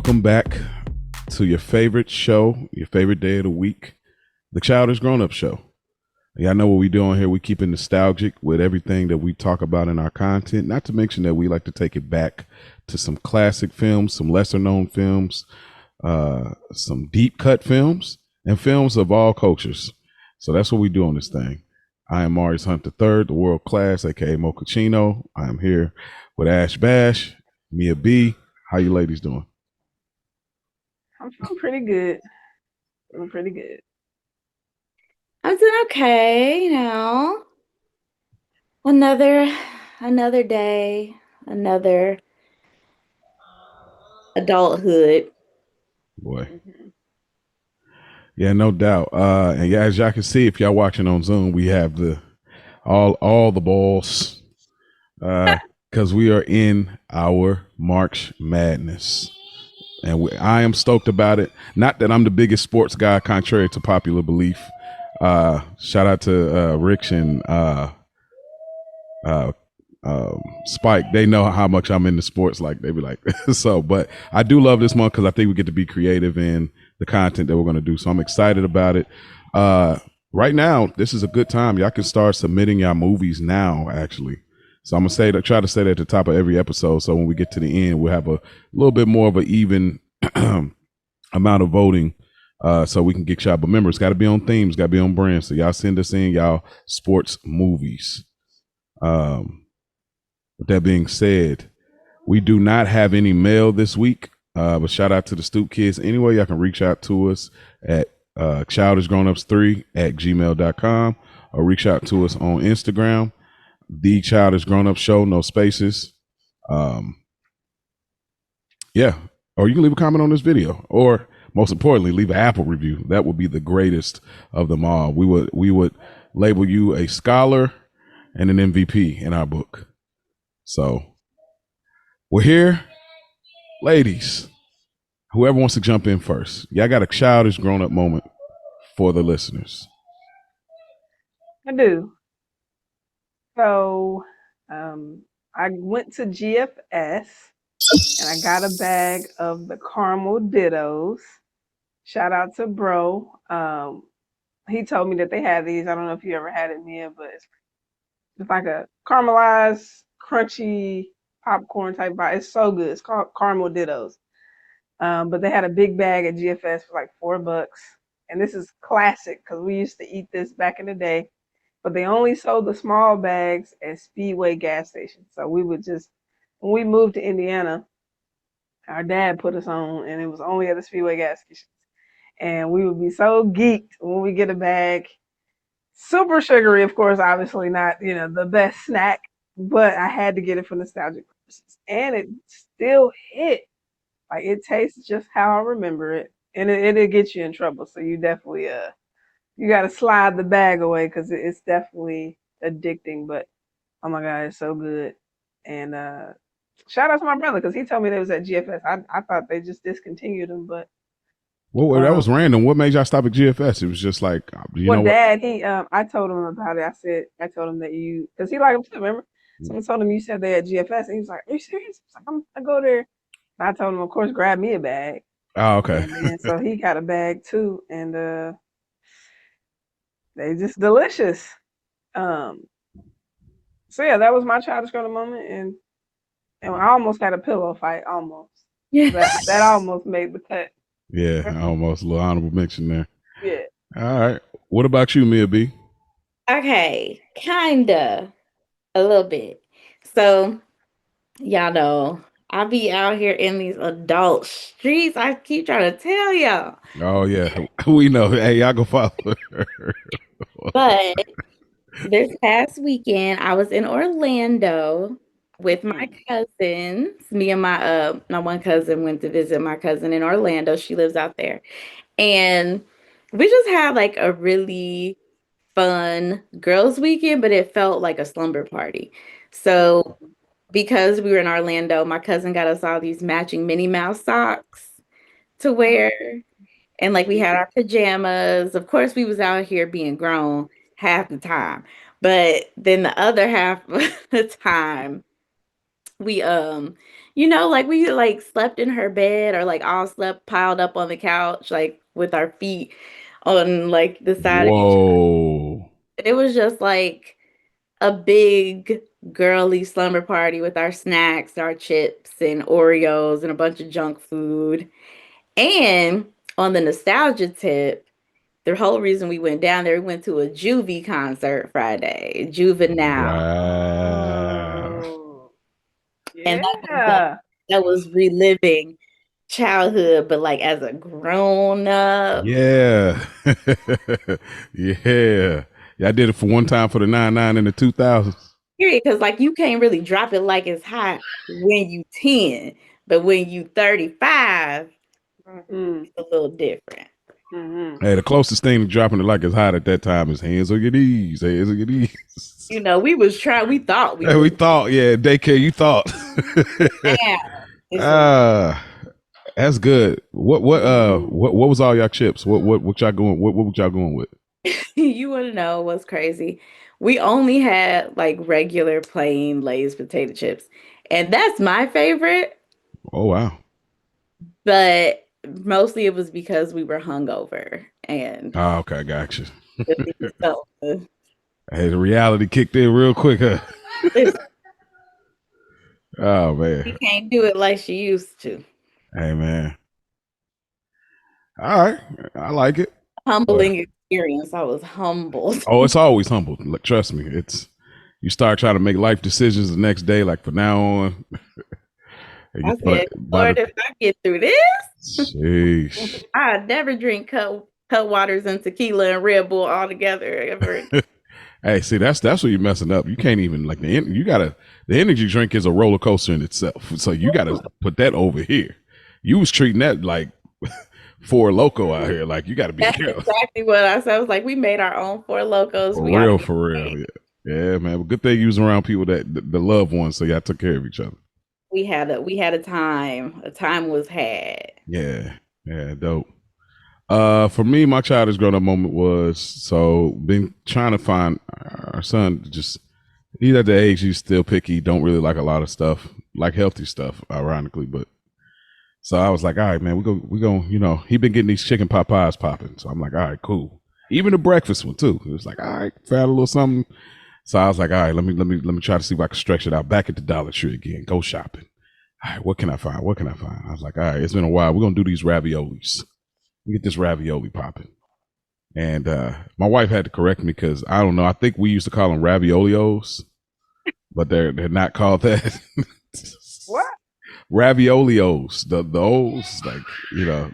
Welcome back to your favorite show, your favorite day of the week, the Childish Grownups Show. Y'all know what we do on here. We keep it nostalgic with everything that we talk about in our content. Not to mention that we like to take it back to some classic films, some lesser known films, some deep cut films, and films of all cultures. So that's what we do on this thing. I am Marius Hunt III, the world class, aka Mochaccino. I am here with Ash Bash, Mia B. How you ladies doing? I'm feeling pretty good. Feeling pretty good. I'm doing okay, Another day, another adulthood. Boy. Mm-hmm. Yeah, no doubt. And yeah, as y'all can see, if y'all watching on Zoom, we have the all the balls because we are in our March Madness, and I am stoked about it. Not that I'm the biggest sports guy, contrary to popular belief. Shout out to Rich and uh, Spike. They know how much I'm into sports. Like they be like, so. But I do love this month because I think we get to be creative in the content that we're going to do. So I'm excited about it. Right now, this is a good time. Y'all can start submitting y'all movies now, actually. So I'm gonna try to say that at the top of every episode. So when we get to the end, we'll have a little bit more of an even amount of voting. So we can get y'all. But remember, it's got to be on themes, got to be on brand. So y'all send us in y'all sports movies. With that being said, we do not have any mail this week. But shout out to the Stoop Kids. Anyway, y'all can reach out to us at childishgrownups3@gmail.com or reach out to us on Instagram, The Childish Grownups Show, no spaces. Yeah. Or you can leave a comment on this video, or most importantly, leave an Apple review. That would be the greatest of them all. We would label you a scholar and an MVP in our book. So we're here. Ladies, whoever wants to jump in first. Y'all got a childish grown up moment for the listeners. I do. So, I went to GFS and I got a bag of the caramel dittos. Shout out to Bro. He told me that they had these. I don't know if you ever had it, Mia, but it's like a caramelized, crunchy popcorn type vibe. It's so good. It's called caramel dittos. But they had a big bag at GFS for like $4. And this is classic because we used to eat this back in the day. But they only sold the small bags at Speedway gas stations. So we would just, when we moved to Indiana, our dad put us on, and it was only at the Speedway gas stations. And we would be so geeked when we get a bag. Super sugary, of course, obviously not, the best snack, but I had to get it for nostalgic purposes. And it still hit. Like it tastes just how I remember it, and it'll get you in trouble. So you definitely you got to slide the bag away because it's definitely addicting. But oh my god, it's so good. And shout out to my brother because he told me they was at GFS. I thought they just discontinued them, but Well, that was random. What made y'all stop at GFS? It was just like, you know what? Dad, I told him about it. I told him that because he liked them too. Remember, someone told him you said they at GFS, and he was like, "Are you serious?" I was like, I go there. And I told him, of course, grab me a bag. Oh, okay. And then, so he got a bag too, and they just delicious. Um, so yeah, that was my childish girl moment, and I almost had a pillow fight, almost. Yeah. That almost made the cut. Yeah, almost a little honorable mention there. Yeah. All right. What about you, Mia B? Okay, kinda, a little bit. So, y'all know, I be out here in these adult streets. I keep trying to tell y'all. Oh yeah, we know. Hey, y'all go follow her. But this past weekend, I was in Orlando with my cousins. Me and my one cousin went to visit my cousin in Orlando. She lives out there. And we just had like a really fun girls' weekend, but it felt like a slumber party. So because we were in Orlando, my cousin got us all these matching Minnie Mouse socks to wear. And like we had our pajamas. Of course, we was out here being grown half the time. But then the other half of the time, we You know, like we like slept in her bed or like all slept piled up on the couch, like with our feet on like the side of each other. Whoa. It was just like a big girly slumber party with our snacks, our chips and Oreos and a bunch of junk food. And on the nostalgia tip, the whole reason we went down there, we went to a Juvie concert Friday, Juvenile. Wow. Oh, And that was like yeah. that was reliving childhood, but like as a grown up. Yeah. Yeah. Yeah, I did it for one time for the 99 in the 2000s. Period, because like you can't really drop it like it's hot when you 10, but when you 35, Mm-hmm. it's a little different. Mm-hmm. Hey, the closest thing to dropping it like it's hot at that time is hands on your knees. Hands on your knees. You know, we was trying, we thought we Hey, we was thought, yeah, daycare, you thought. down. It's a Ah, that's good. Mm-hmm. What was all y'all chips? What y'all going what y'all going with? you want to know what's crazy? We only had like regular plain Lay's potato chips, and that's my favorite. Oh wow. But mostly it was because we were hungover and Oh, okay, gotcha. the these sodas. Hey, the reality kicked in real quick, huh? Listen, Oh she man. can't do it like she used to. Hey man. All right. I like it. But Humbling experience. I was humbled. oh, it's always humble. Like, trust me. It's you start trying to make life decisions the next day, like from now on. I But said, by Lord, the if I get through this, sheesh. I'd never drink cut waters and tequila and Red Bull all together ever. Hey, see, that's where you're messing up. You can't even like you gotta the energy drink is a roller coaster in itself. So you gotta put that over here. You was treating that like for loco out here. Like you gotta be That's careful. exactly what I said. I was like, we made our own Four Locos. We For gotta real, be for real. okay. Yeah. Yeah, man. But good thing you was around people that the loved ones, so y'all took care of each other. We had a time. A time was had. Yeah. Yeah, dope. For me, my childish grown up moment was so been trying to find our son. Just he's at the age he's still picky. Don't really like a lot of stuff, like healthy stuff, ironically. But so I was like, all right, man, we go. You know, he been getting these chicken pot pies popping. So I'm like, all right, cool. Even the breakfast one too. It was like, all right, found a little something. So I was like, all right, let me try to see if I can stretch it out. Back at the Dollar Tree again. Go shopping. All right, what can I find? What can I find? I was like, all right, it's been a while. We're gonna do these raviolis. Get this ravioli popping. And my wife had to correct me because I don't know. I think we used to call them raviolios, but they're not called that. What? Raviolios, the O's, like you know.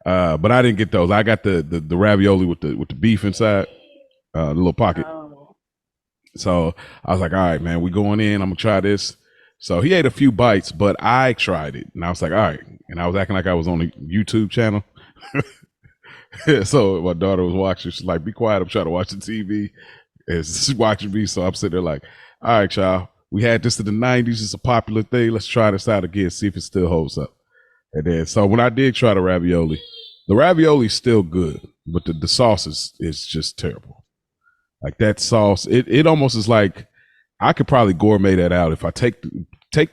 But I didn't get those. I got the ravioli with the beef inside, the little pocket. Oh. So I was like, all right, man, we going in. I'm gonna try this. So he ate a few bites, but I tried it, and I was like, all right. And I was acting like I was on a YouTube channel. So my daughter was watching. She's like, "Be quiet! I'm trying to watch the TV." And she's watching me, so I'm sitting there like, "All right, y'all. We had this in the '90s. It's a popular thing. Let's try this out again. See if it still holds up." And then, so when I did try the ravioli's still good, but the sauce is just terrible. Like that sauce, it almost is like I could probably gourmet that out if I take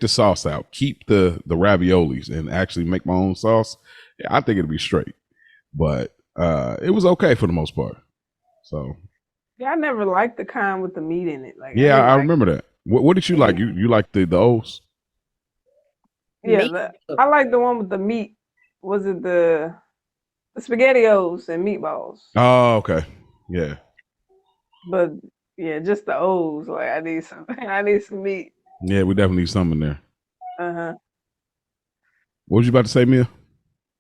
the sauce out, keep the raviolis, and actually make my own sauce. Yeah, I think it'd be straight. But it was okay for the most part. So Yeah, I never liked the kind with the meat in it. Like I yeah, didn't I like. remember that. What did you like? You like the O's? Yeah, Me too. I like the one with the meat. Was it the SpaghettiOs and meatballs? Oh, okay. Yeah. But yeah, just the O's. Like I need some. I need some meat. Yeah, we definitely need something in there. Uh-huh. What was you about to say, Mia?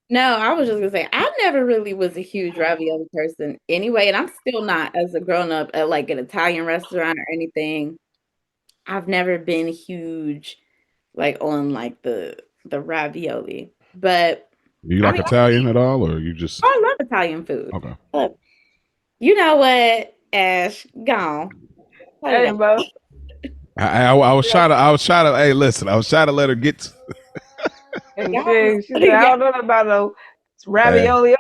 No, I was just gonna say I never really was a huge ravioli person anyway, and I'm still not as a grown up at like an Italian restaurant or anything. I've never been huge like on like the ravioli. But Do you I like mean Italian at all, or you just I love Italian food. okay? Look, you know what, Ash, gone. Cut it Hey, out. bro. I was Yeah. trying to hey listen, I was trying to let her get And Y'all, she said, I y'all don't know about no It's ravioli,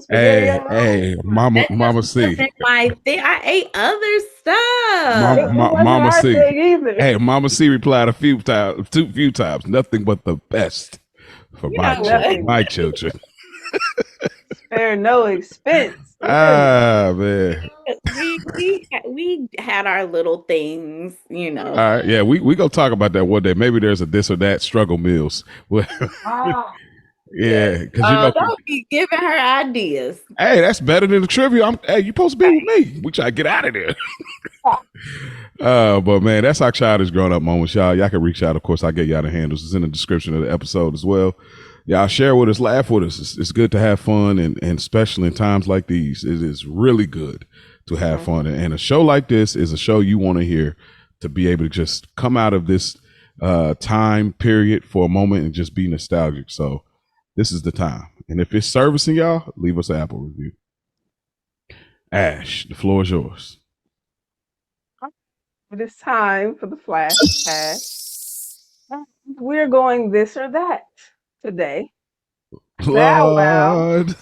Hey, That Mama just C. wasn't my thing. I ate other stuff. It wasn't Mama our C. thing either. Hey, Mama C replied a few times. Nothing but the best for You know what? Nothing. my children. Spare no expense. You hear me? Ah, man. We had our little things, you All know. right, yeah, we gonna talk about that one day. Maybe there's a this or that struggle meals. Well, Ah, yeah, Yes. because Don't be giving her ideas. hey, that's better than the trivia. Hey, you supposed to be with me. We try to get out of there. But man, that's our childish grown up moments, y'all. Y'all can reach out. Of course, I get y'all the handles. It's in the description of the episode as well. Y'all share with us, laugh with us. It's good to have fun, and especially in times like these, it is really good to have fun. And a show like this is a show you want to hear to be able to just come out of this time period for a moment and just be nostalgic. So this is the time. And if it's servicing y'all, leave us an Apple review. Ash, the floor is yours. It is time for the flash pass. We're going this or that today. Bow Wow. Lord.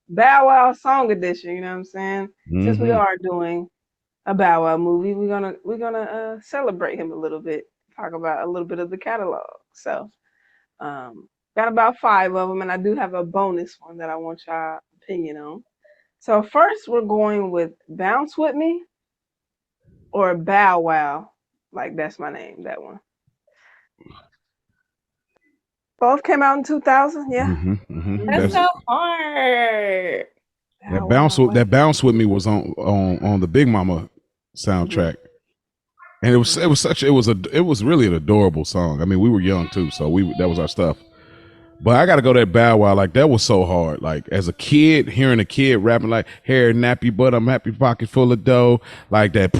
Bow Wow song edition, you know what I'm saying? Since we Mm-hmm. are doing a Bow Wow movie, we're gonna celebrate him a little bit, talk about a little bit of the catalog. So got about 5 of them, and I do have a bonus one that I want y'all opinion on. So first we're going with Bounce With Me or Bow Wow. Like that's my name, that one. Both came out in 2000, yeah. Mm-hmm. Mm-hmm. That's That's so hard. Bow Wow. that bounce with me was on the Big Mama Mhm. soundtrack. And it was really an adorable song. I mean, we were young too, so that was our stuff. But I gotta go that Bow Wow. Like that was so hard. Like as a kid, hearing a kid rapping like hair nappy, but I'm happy, pocket full of dough, like that.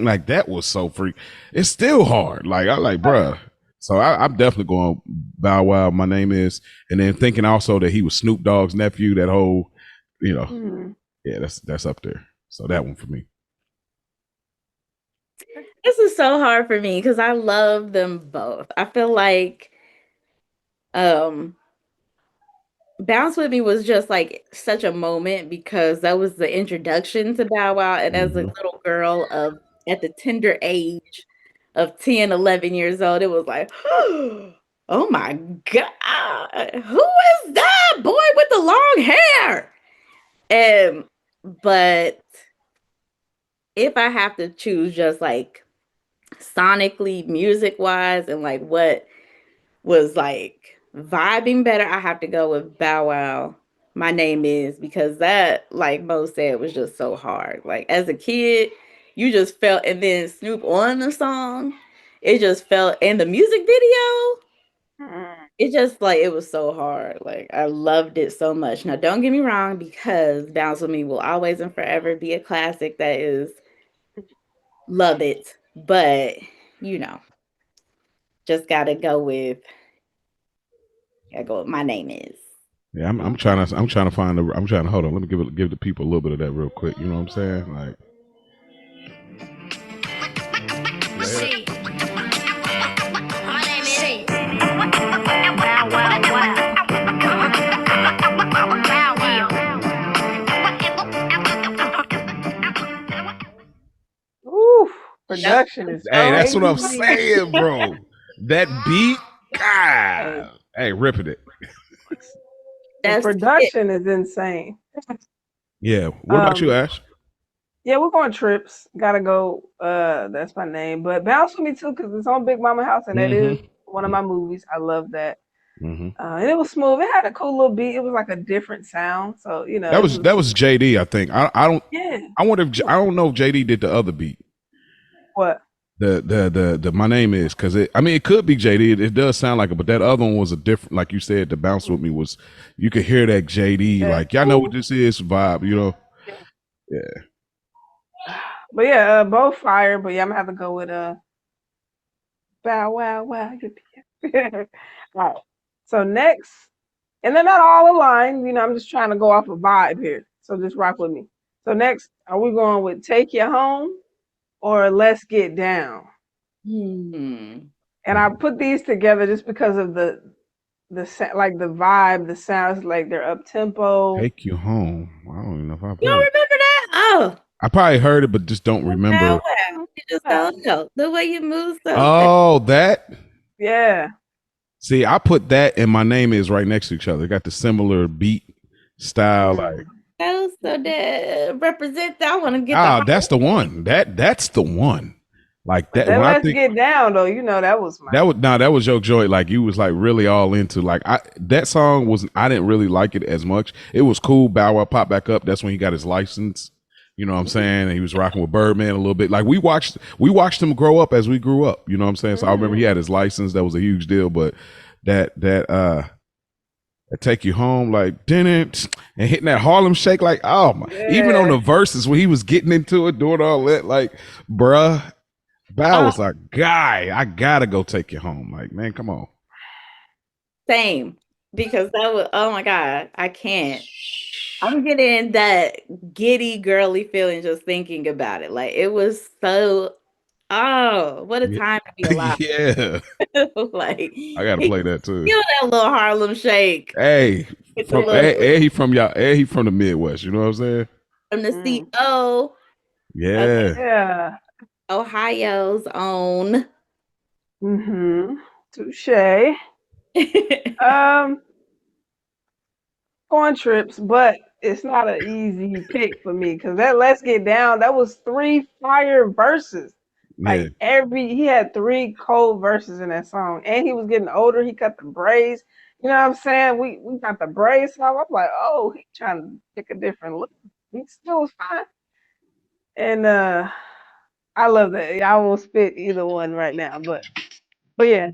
Like that was so freak. It's still hard. Like I like, bruh. So I'm definitely going Bow Wow. My name is, and then thinking also that he was Snoop Dogg's nephew. That whole, you know, Mhm. yeah, that's up there. So that one for me. This is so hard for me because I love them both. I feel like um Bounce With Me was just like such a moment because that was the introduction to Bow Wow. And as a Mm-hmm. little girl of at the tender age of 10, 11 years old, it was like, oh my God, who is that boy with the long hair? And but if I have to choose just like sonically, music wise, and like what was like vibing better, I have to go with Bow Wow. My name is because that, like Mo said, was just so hard. Like as a kid, you just felt, and then Snoop on the song, it just felt, and the music video, Mhm. it just like it was so hard. Like I loved it so much. Now, don't get me wrong, because Bounce With Me will always and forever be a classic. That is, love it. But you know, just gotta go with, my name is. Yeah, I'm trying to find I'm trying to hold on. Let me give the people a little bit of that real quick. You know what I'm saying? Like, See, my name is Bow Wow Wow. Bow Wow. Oof, Yep. production is hey, that's what I'm crazy. saying, bro. That beat, Hey, God, hey, ripping it. the That's it. production is insane. Yeah. What about you, Um, Ash? yeah, we're going trips. Gotta go. That's my name. But Bounce With Me too, because it's on Big Mama House, and that is one of Mm-hmm. my movies. I love that. Mm-hmm. And it was smooth. It had a cool little beat. It was like a different sound. So, it That was, was JD. I think. yeah. I wonder if I don't know if JD did the other beat. What? The my name is because I mean it could be JD. It does sound like it, but that other one was a different. Like you said, the bounce with me was you could hear that JD. That, Like y'all know what ooh, this is vibe. You know. yeah. Yeah. But yeah, both fire. But yeah, I'm gonna have to go with Bow Wow Wow. All right. So next, and they're not all aligned. I'm just trying to go off a vibe here. So just rock with me. So next, are we going with Take You Home or Let's Get Down? Hmm. And I put these together just because of the like the vibe, the sounds, like they're up tempo. Take You Home. I don't even know if I've You don't heard it. remember that? Oh, I probably heard it, but just don't Bow remember. Wow. You just don't know the way you move so fast. Oh, that. Yeah. See, I put that and My Name Is right next to each other. Got the similar beat style. Like, So that represent that. I want to get the that's the one. That's the one. Like that. That When I Let's think Get Down though, that was my that was your joy. Like you was like really all into like that song was. I didn't really like it as much. It was cool. Bow Wow popped back up. That's when he got his license. You know what I'm saying? And he was rocking with Birdman a little bit. Like we watched him grow up as we grew up. You know what I'm saying? So I remember he had his license. That was a huge deal. But that Take You Home, like didn't and hitting that Harlem Shake, like oh my! Even on the verses when he was getting into it, doing all that, like bruh, Bow was like, guy, I gotta go take you home. Like, man, come on. Same, because that was, oh my God, I can't. I'm getting that giddy, girly feeling just thinking about it. Like, it was so, oh, what a time to be alive. Yeah. Like, I gotta play that too. Feel that little Harlem Shake. Hey, he from the Midwest, you know what I'm saying? From the CO. Yeah. Okay. Yeah. Ohio's own. Touche. On trips, but it's not an easy pick for me because that Let's Get Down, that was 3 fire verses. Like he had 3 cold verses in that song, and he was getting older. He cut the braids. You know what I'm saying? We got the braids, so I'm like, oh, he trying to pick a different look. He still was fine, and I love that. I won't spit either one right now, but yeah.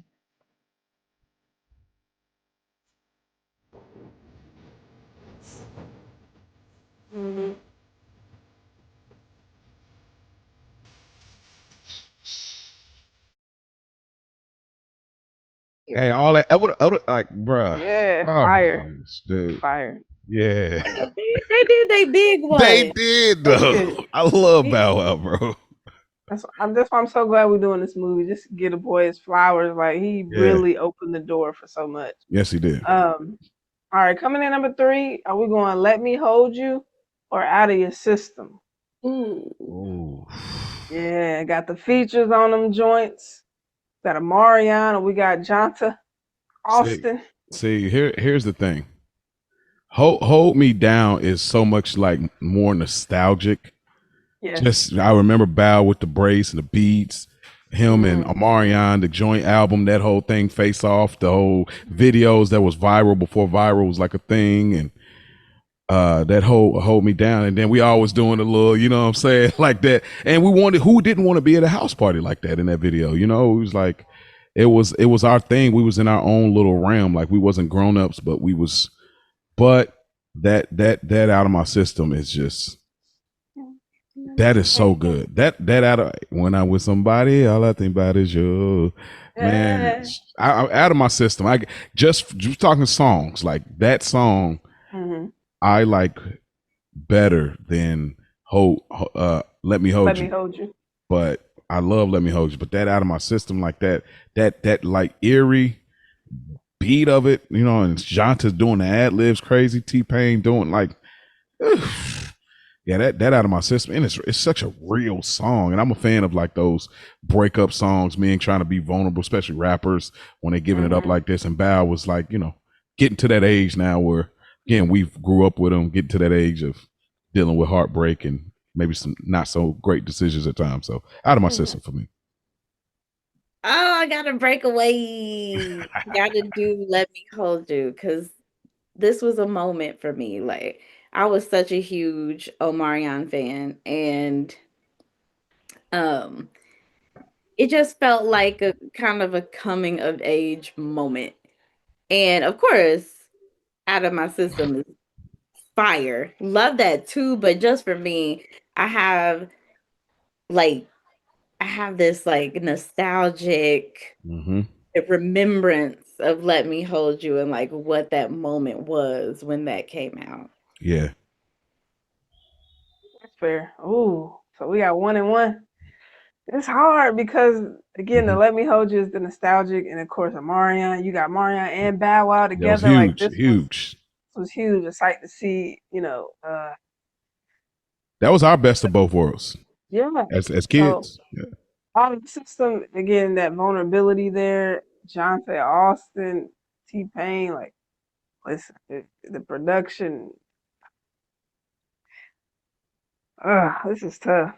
Hey, all that I would like, bruh. Yeah, fire. Dude. Fire. Yeah. They did they big one. They did though. I love Bow Wow, bro. That's why I'm so glad we're doing this movie. Just get a boy his flowers. Like he really opened the door for so much. Yes, he did. All right, coming in number 3, are we going Let Me Hold You or Out of Your System? Ooh. Yeah, got the features on them joints. Got a Marion, or we got Jonta Austin. See, here's the thing. Hold Me Down is so much like more nostalgic. Yes. Just I remember Bow with the brace and the beats, him and Omarion, the joint album, that whole thing, Face Off, the whole videos that was viral before viral was like a thing, and that whole Hold Me Down, and then we always doing a little, you know what I'm saying, like that. And who didn't want to be at a house party like that in that video? You know, it was like it was our thing. We was in our own little realm, like we wasn't grown ups, but we was. But that Out of My System is just. That is so good. That out of when I'm with somebody, all I think about is you, man. I'm Out of My System. I just talking songs like that song. I like better than Let Me Hold You. But I love Let Me Hold You. But that Out of My System, like that like eerie beat of it, you know, and Jonta's doing the ad libs, crazy T-Pain doing like. Yeah, that Out of My System, and it's such a real song, and I'm a fan of like those breakup songs, men trying to be vulnerable, especially rappers when they're giving it up like this. And Bow was like, you know, getting to that age now where, again, we grew up with him, getting to that age of dealing with heartbreak and maybe some not so great decisions at times. So Out of My System for me. Oh, I gotta break away. Gotta do Let Me Hold You, because this was a moment for me. Like, I was such a huge Omarion fan, and it just felt like a kind of a coming of age moment. And of course, Out of My System is fire. Love that too, but just for me, I have this like nostalgic remembrance of Let Me Hold You and like what that moment was when that came out. Yeah. That's fair. Ooh, so we got 1 and 1. It's hard because again, the Mhm. "Let Me Hold You" is the nostalgic, and of course, Omarion. You got Marion and Bow Wow That was together. Like huge, huge. this was huge. A sight to see. That was our best of both worlds Yeah. as So kids. Yeah. all the system again, that vulnerability there. Jonte Austin, T Pain. Like, listen, the production. This is tough.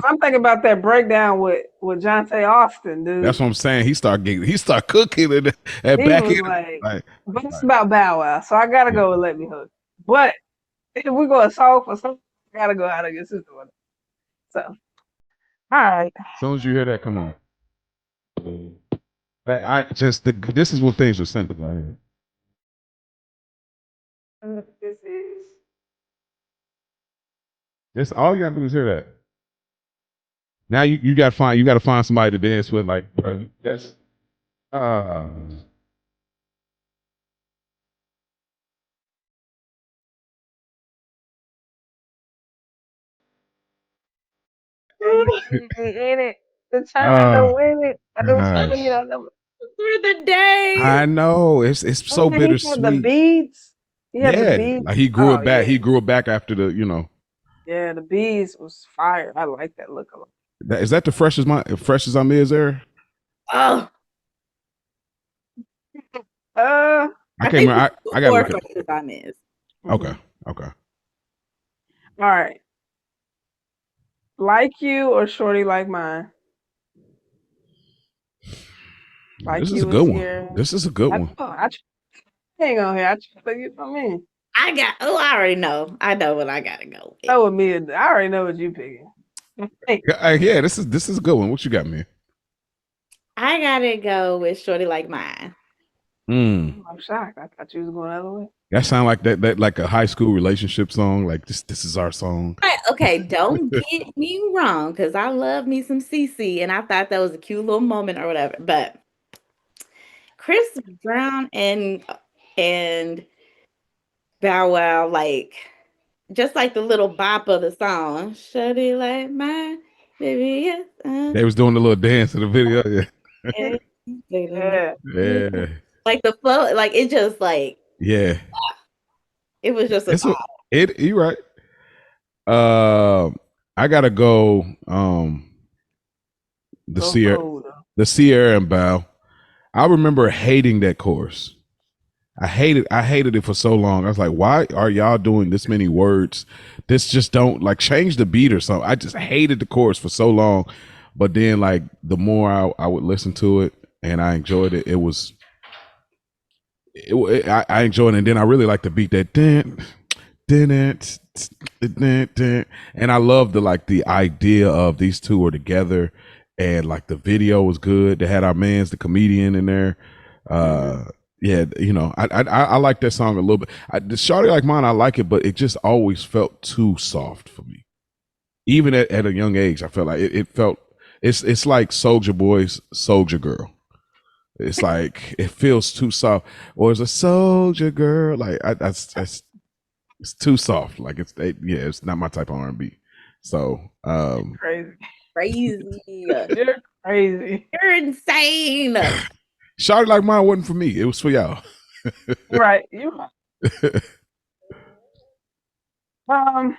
I'm thinking about that breakdown with Jonte Austin, That's dude. what I'm saying. He start cooking it at He back was end. like, Like, but it's like, about Bow Wow, so I gotta yeah. go with Let Me Hook. But if we go a song for something, I gotta go out of your system with it. So, all right. As soon as you hear that, come on. But this is what things are simple. This is This all you gotta do is hear that. Now you gotta find somebody to dance with. Like, bro, that's uh in it. The time to uh win it. I don't gosh. you know. Through the day. I know it's so And he had the bittersweet. beads. He had the Yeah, beads. like he grew Oh it back. yeah, He grew it back after the. yeah. The beads was fire. I like that look a lot. Is that the fresh as I'm is there? Oh, Uh. I I can't think remember. it's I gotta before look at. Francis I Miss. Okay, Mhm. okay. All right. Like You or Shorty Like Mine? Like This is a You was good one. here. This is a good one. I hang on here. I try to get from me. I already know. I know what I gotta go with. Know what me. I already know what you picking. Hey, Yeah, this is a good one. What you got, man? I gotta go with Shorty Like Mine. Mm. I'm shocked. I thought you was going the other way. That sound like that like a high school relationship song. Like this is our song. Okay, don't get me wrong, because I love me some CC, and I thought that was a cute little moment or whatever. But Chris Brown and Bow Wow, like just like the little bop of the song, Shorty Like Mine, baby, yes. They was doing the little dance in the video. Yeah. Yeah. Yeah, Like the flow, like it just like yeah. it was just a It's vibe. a, it. You right. Uh, I gotta go. The Go Sierra, cold. the Sierra and Bow. I remember hating that chorus. I hated it for so long. I was like, why are y'all doing this many words? This just don't like change the beat or something. I just hated the chorus for so long. But then like the more I would listen to it and I enjoyed it, I enjoyed it. And then I really like the beat that and I love the idea of these two were together and like the video was good. They had our man's the comedian in there. Mm-hmm. Yeah, I like that song a little bit. The Shawty Like Mine, I like it, but it just always felt too soft for me. Even at a young age, I felt like it felt it's like Soldier Boy's Soldier Girl. It's like it feels too soft, or it's a Soldier Girl. Like it's too soft. Like it's not my type of R&B. So Crazy. Crazy. You're crazy. You're insane. Shawty Like Mine wasn't for me. It was for y'all. Right. You're right. Um.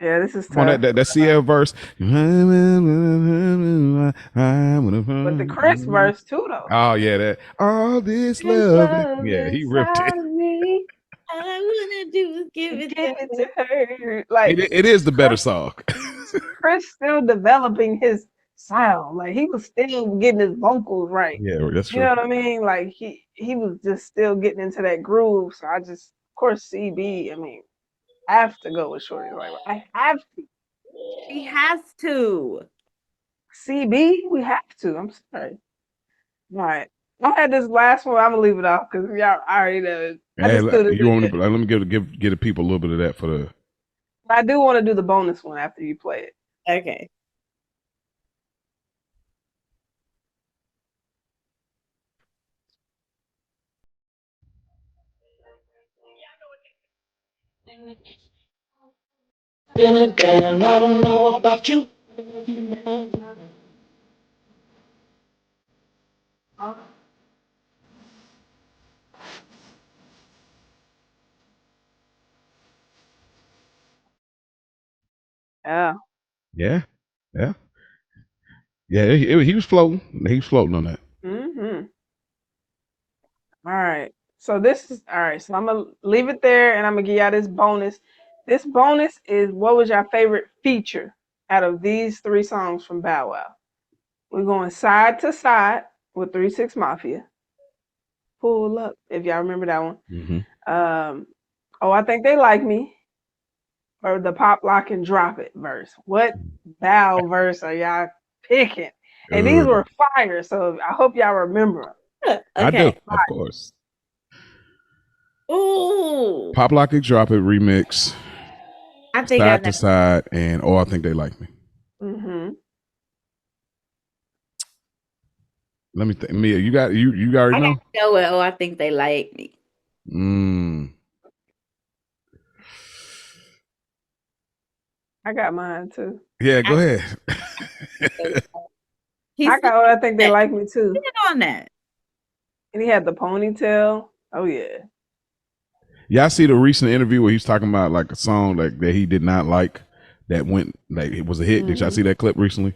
Yeah, this is Come on, tough. that Sierra verse. But the Chris verse too, though. Oh yeah, that all this This love. love Yeah, he ripped it. inside of me, All I wanna do is give it give to it her. to her. Like It is the better Chris, song. Chris still developing his sound. Like he was still getting his vocals right. Yeah, that's You know true. what I mean? Like he was just still getting into that groove. So of course, CB. I mean, I have to go with Shorty. Like I have to. She has to. CB, we have to. I'm sorry. All right. I had this last one. I'm gonna leave it off because y'all already know it. I Hey, just threw this you in want me there. to let me give the people a little bit of that for the. I do want to do the bonus one after you play it. Okay. Then I don't know about you. Yeah. Yeah, yeah, yeah. He was floating. He was floating on that. Mm-hmm. All right. So this is all right. So I'm gonna leave it there, and I'm gonna give y'all this bonus. This bonus is what was your favorite feature out of these 3 songs from Bow Wow? We're going side to side with 3 6 Mafia. Pull up, if y'all remember that one. Mm-hmm. Oh, I think they like me, or the pop, lock, and drop it verse. What Bow verse are y'all picking? And these were fire, so I hope y'all remember them. I do, Okay. of course. Ooh. Pop Lock It Drop It remix, I think I side know. to side, and oh, I think they like me. Mm-hmm. Let me think. Mia, you got you already I know. got to go with, oh, I think they like me. I got mine too. Yeah, go ahead. He's I think they like me too. on that. And he had the ponytail. Oh yeah. Y'all see the recent interview where he's talking about like a song like that he did not like that went like it was a hit. Did y'all see that clip recently?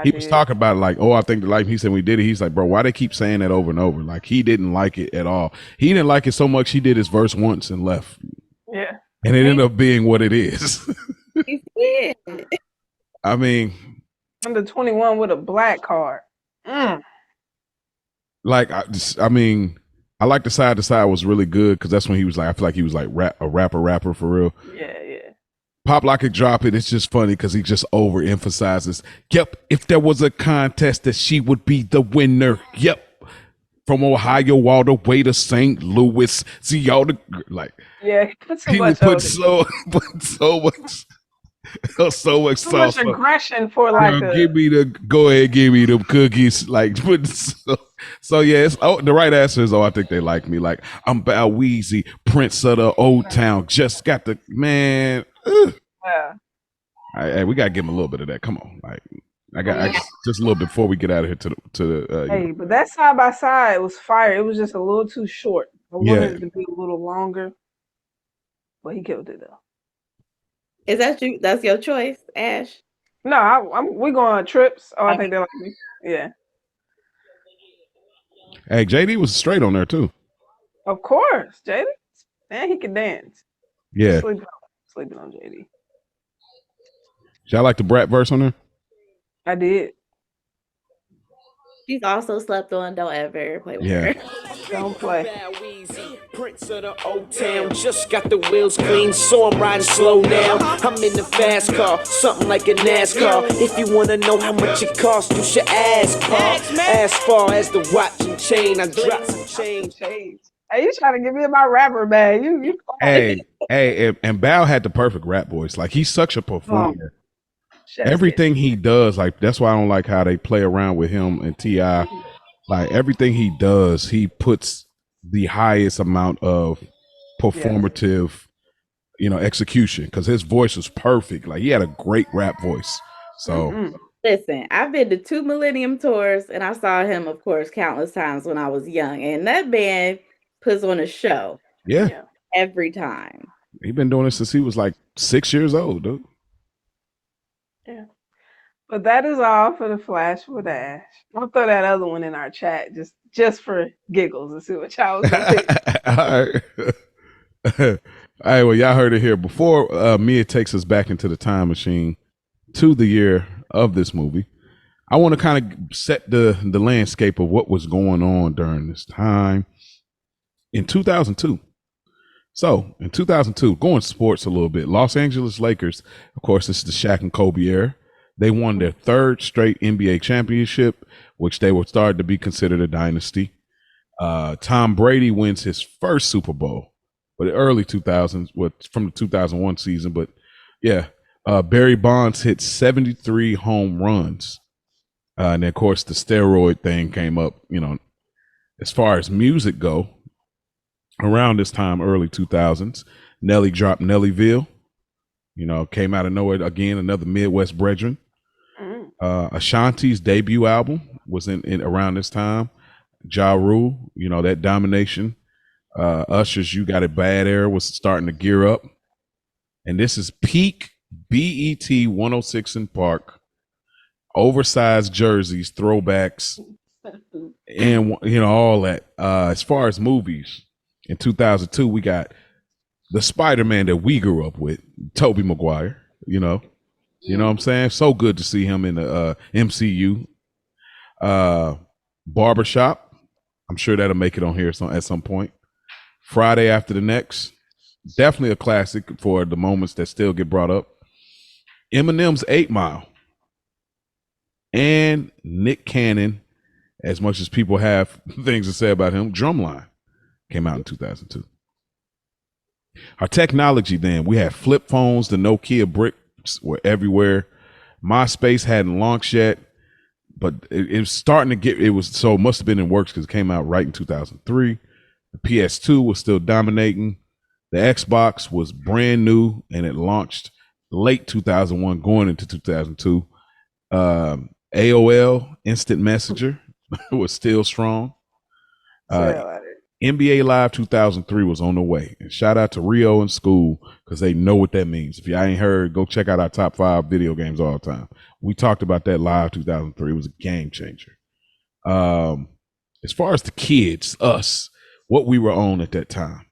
He was talking about it like, oh, I think they like me. He said we did it. He's like, bro, why they keep saying that over and over? Like he didn't like it at all. He didn't like it so much he did his verse once and left. Yeah. And it ended up being what it is. He did. I mean, Under 21 with a black card. like I mean, I like the side to side was really good because that's when he was like, I feel like he was like a rapper for real. Yeah. Pop Lock It Drop It. It's just funny because he just overemphasizes. Yep, if there was a contest, that she would be the winner. Yep, from Ohio all the way to St. Louis. See all the like. Yeah, he put so He much would put so much sauce. aggression for like Give me the go ahead, give me the cookies. Like, so yeah, it's the right answer is I think they like me. Like I'm Bow Weezy, Prince of the Old Town. Just got the man. yeah. Hey, we gotta give him a little bit of that. Come on, like I just a little bit before we get out of here to the. Hey, but that side by side was fire. It was just a little too short. I wanted it to be a little longer, but he killed it though. Is that you? That's your choice, Ash? No, we going on trips. Oh, I think they like me. Yeah. Hey, JD was straight on there too. Of course, JD. And he can dance. Yeah. Sleeping on JD. Y'all like the Brat verse on there? I did. She's also slept on. Don't ever play with her. Don't play. Prince of the old town, just got the wheels clean, so I'm riding slow now. I'm in the fast car, something like a NASCAR. If you wanna know how much it costs, you should ask Paul. As far as the watch and chain, I dropped some change. Hey, you trying to give me my rapper bag? You. Hey, and Bow had the perfect rap voice. Like he's such a performer. Everything he does, like that's why I don't like how they play around with him and T.I. Like everything he does, he puts the highest amount of performative, execution because his voice was perfect. Like he had a great rap voice. So listen, I've been to 2 Millennium tours and I saw him, of course, countless times when I was young. And that band puts on a show. Yeah. Every time. He's been doing this since he was like 6 years old, dude. Yeah. But that is all for the Flash with Ash. I'll throw that other one in our chat just for giggles and see what y'all was gonna pick. All right. All right, well, y'all heard it here. Before Mia takes us back into the time machine to the year of this movie, I want to kind of set the landscape of what was going on during this time in 2002. So in 2002, going sports a little bit, Los Angeles Lakers, of course, this is the Shaq and Kobe era. They won their 3rd straight NBA championship, which they were started to be considered a dynasty. Tom Brady wins his first Super Bowl, but the early 2000s, from the 2001 season. But yeah, Barry Bonds hit 73 home runs. And then, of course, the steroid thing came up, as far as music go. Around this time, early 2000s, Nelly dropped Nellyville. Came out of nowhere again. Another Midwest brethren. Mm. Ashanti's debut album was in around this time. Ja Rule, that domination. Usher's "You Got It Bad" era was starting to gear up, and this is peak BET 106 in Park, oversized jerseys, throwbacks, and all that. As far as movies, in 2002 we got the Spider-Man that we grew up with, Tobey Maguire. You know what I'm saying? So good to see him in the MCU. Barbershop, I'm sure that'll make it on here at some point. Friday After the Next, definitely a classic for the moments that still get brought up. Eminem's 8 Mile, and Nick Cannon, as much as people have things to say about him, Drumline came out in 2002. Our technology then, we had flip phones, the Nokia bricks were everywhere. MySpace hadn't launched yet, but it was starting to get, must have been in works because it came out right in 2003. The PS2 was still dominating. The Xbox was brand new and it launched late 2001 going into 2002. AOL Instant Messenger was still strong. NBA Live 2003 was on the way. And shout out to Rio and School because they know what that means. If y'all ain't heard, go check out our top 5 video games all the time. We talked about that Live 2003. It was a game changer. As far as the kids, us, what we were on at that time.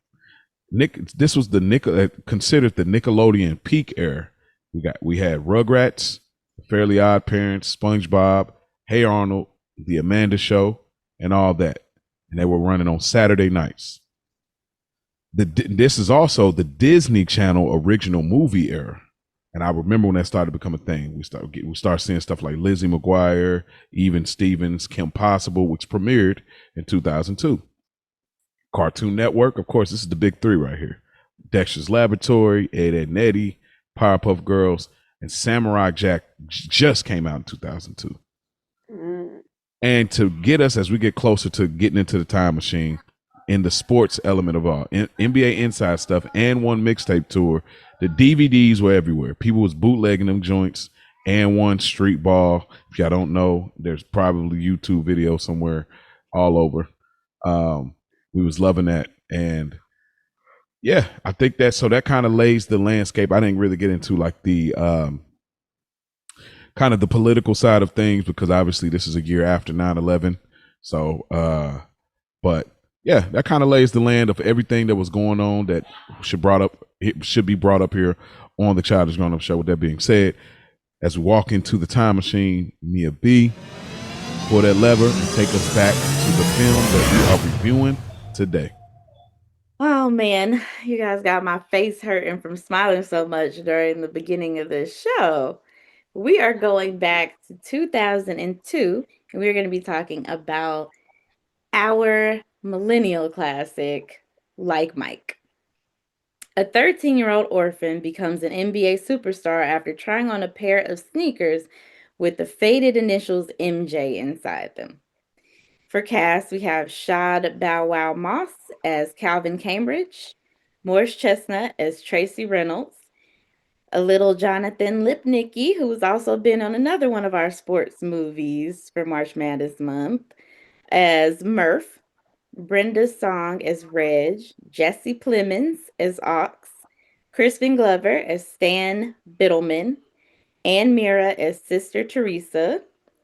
This was considered the Nickelodeon peak era. We had Rugrats, Fairly Odd Parents, SpongeBob, Hey Arnold, The Amanda Show, and all that. And they were running on Saturday nights. This is also the Disney Channel original movie era. And I remember when that started to become a thing. We start seeing stuff like Lizzie McGuire, Even Stevens, Kim Possible, which premiered in 2002. Cartoon Network, of course, this is the big 3 right here. Dexter's Laboratory, Ed, Edd n Eddy, Powerpuff Girls, and Samurai Jack just came out in 2002. And to get us, as we get closer to getting into the time machine, in the sports element of all, NBA Inside stuff and one mixtape tour, the DVDs were everywhere. People was bootlegging them joints. And one Street Ball. If y'all don't know, there's probably YouTube video somewhere all over. We was loving that. And yeah, I think that kind of lays the landscape. I didn't really get into like the kind of the political side of things because obviously this is a year after 9/11. So, but yeah, that kind of lays the land of everything that was going on that should be brought up here on the Childish Grownups Show. With that being said, as we walk into the time machine, Mia B, pull that lever and take us back to the film that we are reviewing today. Oh man, you guys got my face hurting from smiling so much during the beginning of this show. We are going back to 2002, and we're going to be talking about our millennial classic, Like Mike. A 13-year-old orphan becomes an NBA superstar after trying on a pair of sneakers with the faded initials MJ inside them. For cast, we have Shad Bow Wow Moss as Calvin Cambridge, Morris Chestnut as Tracy Reynolds, a little Jonathan Lipnicki, who has also been on another one of our sports movies for March Madness month, as Murph, Brenda Song as Reg, Jesse Plemons as Ox, Crispin Glover as Stan Biddleman, Ann Mira as Sister Teresa,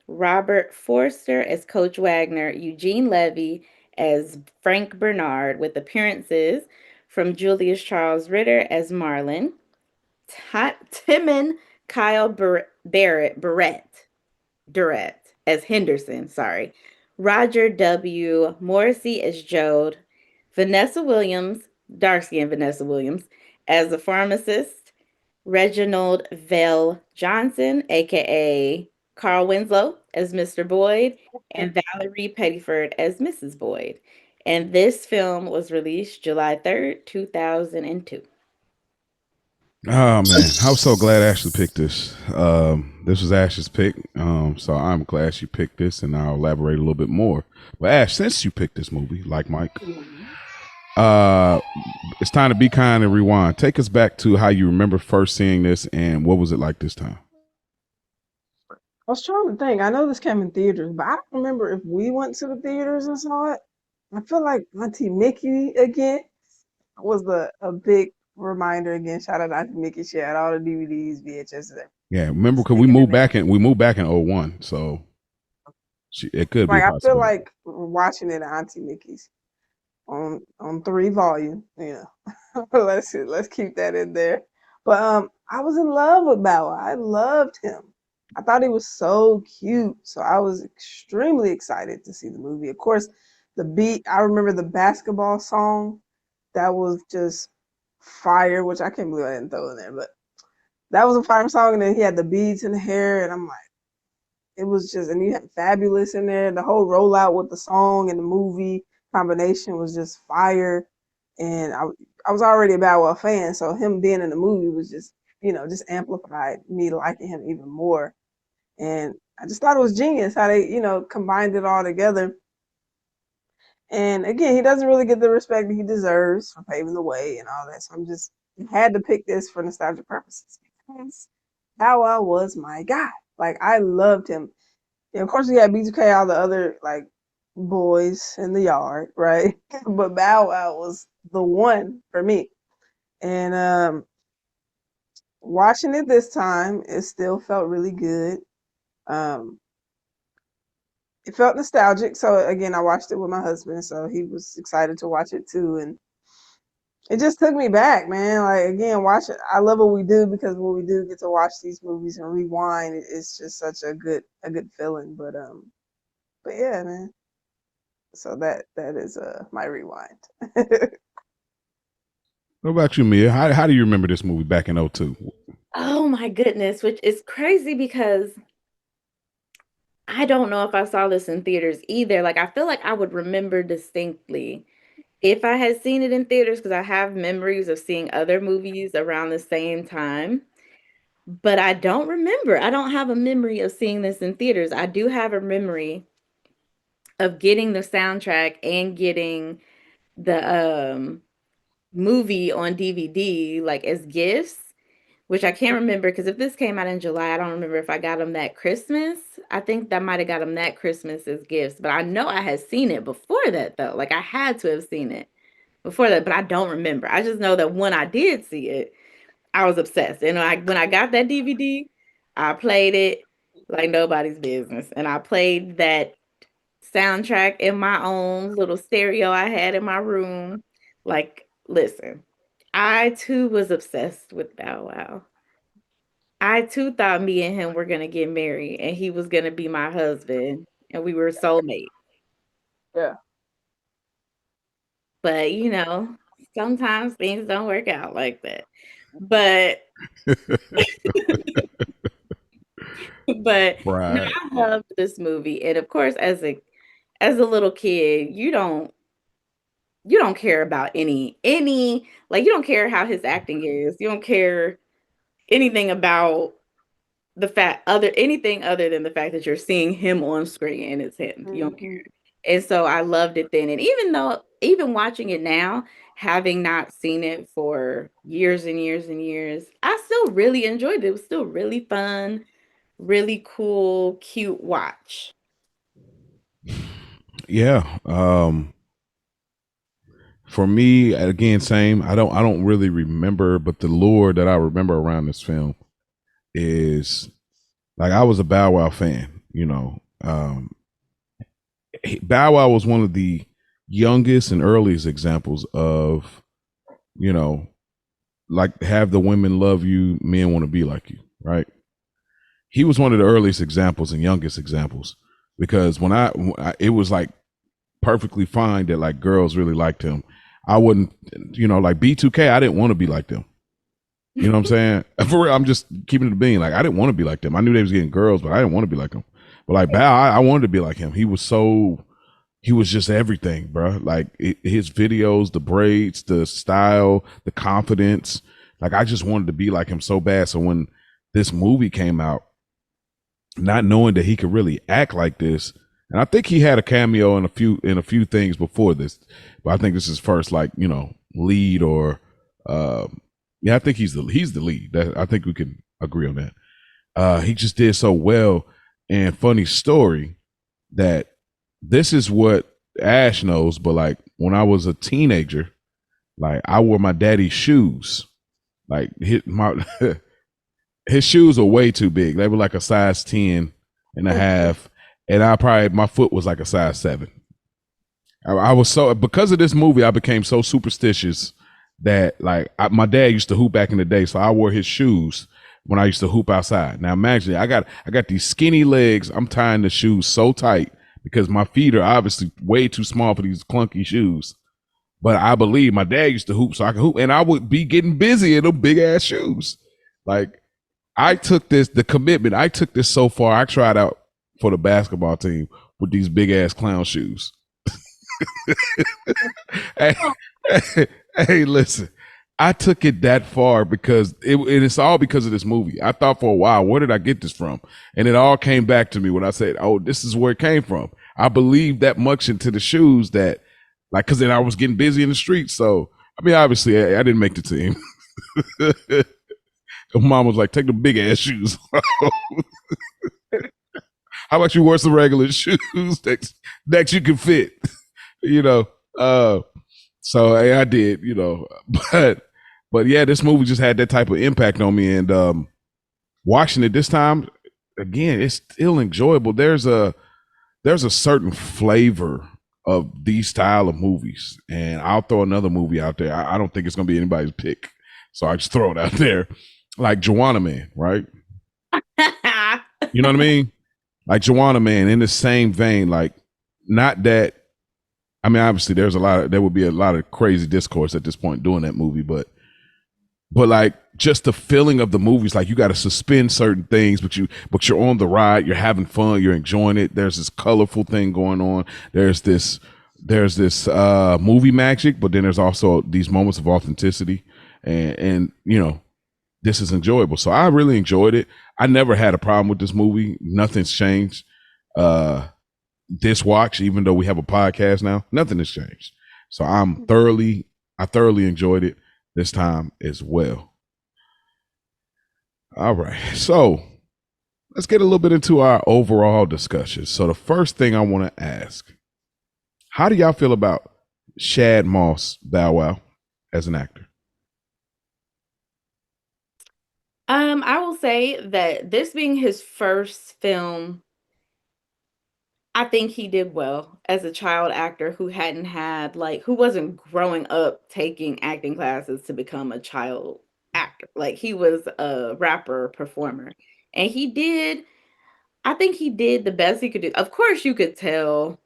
Robert Forster as Coach Wagner, Eugene Levy as Frank Bernard, with appearances from Julius Charles Ritter as Marlon, Timon Kyle Durrett as Henderson, Roger W. Morrissey as Jode, Vanessa Williams, dark-skinned Vanessa Williams, as the pharmacist, Reginald Vell Johnson, a.k.a. Carl Winslow, as Mr. Boyd, and Valerie Pettyford as Mrs. Boyd. And this film was released July 3rd, 2002. Oh man, I was so glad Ashley picked this. This was Ash's pick, so I'm glad she picked this, and I'll elaborate a little bit more. But Ash, since you picked this movie, Like Mike, It's time to be kind and rewind. Take us back to how you remember first seeing this and what was it like this time? I was trying to think. I know this came in theaters, but I don't remember if we went to the theaters and saw it. I feel like Auntie Mickey again was a big reminder again. Shout out to Auntie Mickey. She had all the DVDs, VHS. Yeah, remember because Sticking in there. we moved back in '01, so it could be a Like I feel possibility. like watching it at Auntie Mickey's on 3 volume. Let's keep that in there. But I was in love with Bow Wow. I loved him. I thought he was so cute. So I was extremely excited to see the movie. Of course, the beat, I remember the basketball song that was just fire, which I can't believe I didn't throw in there, but that was a fire song. And then he had the beads in the hair, and I'm like, it was just, and you had Fabulous in there. The whole rollout with the song and the movie combination was just fire. And I was already a Bow Wow fan, so him being in the movie was just, just amplified me liking him even more. And I just thought it was genius how they, combined it all together. And again, he doesn't really get the respect that he deserves for paving the way and all that. So I'm just had to pick this for nostalgia purposes because Bow Wow was my guy. Like I loved him. Yeah, of course we had B2K, all the other like boys in the yard, right? But Bow Wow was the one for me. And watching it this time, it still felt really good. Um, it felt nostalgic. So again, I watched it with my husband, so he was excited to watch it too. And it just took me back, man. Like again, watch it. I love what we do because when we do get to watch these movies and rewind, it's just such a good feeling. But yeah, man. So that is my rewind. What about you, Mia? How do you remember this movie back in '02? Oh my goodness, which is crazy because I don't know if I saw this in theaters either. Like I feel like I would remember distinctly if I had seen it in theaters because I have memories of seeing other movies around the same time. But I don't remember. I don't have a memory of seeing this in theaters. I do have a memory of getting the soundtrack and getting the movie on DVD like as gifts, which I can't remember because if this came out in July, I don't remember if I got them that Christmas. I think that might have got them that Christmas as gifts, but I know I had seen it before that though. Like I had to have seen it before that, but I don't remember. I just know that when I did see it, I was obsessed. And when I got that DVD, I played it like nobody's business. And I played that soundtrack in my own little stereo I had in my room. Like, listen, I too was obsessed with Bow Wow. I too thought me and him were gonna get married and he was gonna be my husband and we were soulmates. Yeah. But sometimes things don't work out like that. But no, Right. I loved this movie. And of course, as a little kid, you don't care about any like you don't care how his acting is. You don't care anything about the fact other anything other than the fact that you're seeing him on screen and it's him. You don't care. Mm-hmm. And so I loved it then. And even watching it now, having not seen it for years and years and years, I still really enjoyed it. It was still really fun, really cool, cute watch. Yeah. For me, again, same. I don't really remember, but the lore that I remember around this film is like I was a Bow Wow fan. Bow Wow was one of the youngest and earliest examples of, you know, like have the women love you, men want to be like you, right? He was one of the earliest examples and youngest examples because it was like perfectly fine that like girls really liked him. I wouldn't, like B2K, I didn't want to be like them. You know what I'm saying? For real, I'm just keeping it a being. Like I didn't want to be like them. I knew they was getting girls, but I didn't want to be like them. But like Bow, I wanted to be like him. He was just everything, bro. Like his videos, the braids, the style, the confidence. Like I just wanted to be like him so bad. So when this movie came out, not knowing that he could really act like this, And I think he had a cameo in a few things before this, but I think this is first, like, lead or yeah, I think he's the lead. I think we can agree on that. He just did so well. And funny story that this is what Ash knows, but like when I was a teenager, like I wore my daddy's shoes. Like his shoes are way too big. They were like a size 10 and a half. And my foot was like a size 7. I was so, because of this movie, I became so superstitious that like my dad used to hoop back in the day. So I wore his shoes when I used to hoop outside. Now imagine I got these skinny legs. I'm tying the shoes so tight because my feet are obviously way too small for these clunky shoes. But I believe my dad used to hoop so I could hoop, and I would be getting busy in them big ass shoes. Like I took the commitment. I took this so far. I tried out for the basketball team with these big ass clown shoes. hey, listen. I took it that far because it's all because of this movie. I thought for a while, where did I get this from? And it all came back to me when I said, oh, this is where it came from. I believed that much into the shoes that, like, because then I was getting busy in the streets. So, I mean, obviously, I didn't make the team. Mom was like, take the big ass shoes. How about you wear some regular shoes that you can fit? So I did, but yeah, this movie just had that type of impact on me, and watching it this time again, it's still enjoyable. There's a certain flavor of these style of movies, and I'll throw another movie out there. I don't think it's gonna be anybody's pick, so I just throw it out there, like Joanna Man, right? You know what I mean? Like Joanna Man, in the same vein, like not that. I mean, obviously, there would be a lot of crazy discourse at this point doing that movie, but like just the feeling of the movies, like you got to suspend certain things, but you're on the ride, you're having fun, you're enjoying it. There's this colorful thing going on. There's this movie magic, but then there's also these moments of authenticity, and this is enjoyable. So I really enjoyed it. I never had a problem with this movie. Nothing's changed. This watch, even though we have a podcast now, nothing has changed. So I thoroughly enjoyed it this time as well. All right. So let's get a little bit into our overall discussion. So the first thing I want to ask, how do y'all feel about Shad Moss Bow Wow as an actor? I will say that this being his first film, I think he did well as a child actor who hadn't had who wasn't growing up taking acting classes to become a child actor. Like he was a rapper performer. And I think he did the best he could do. Of course you could tell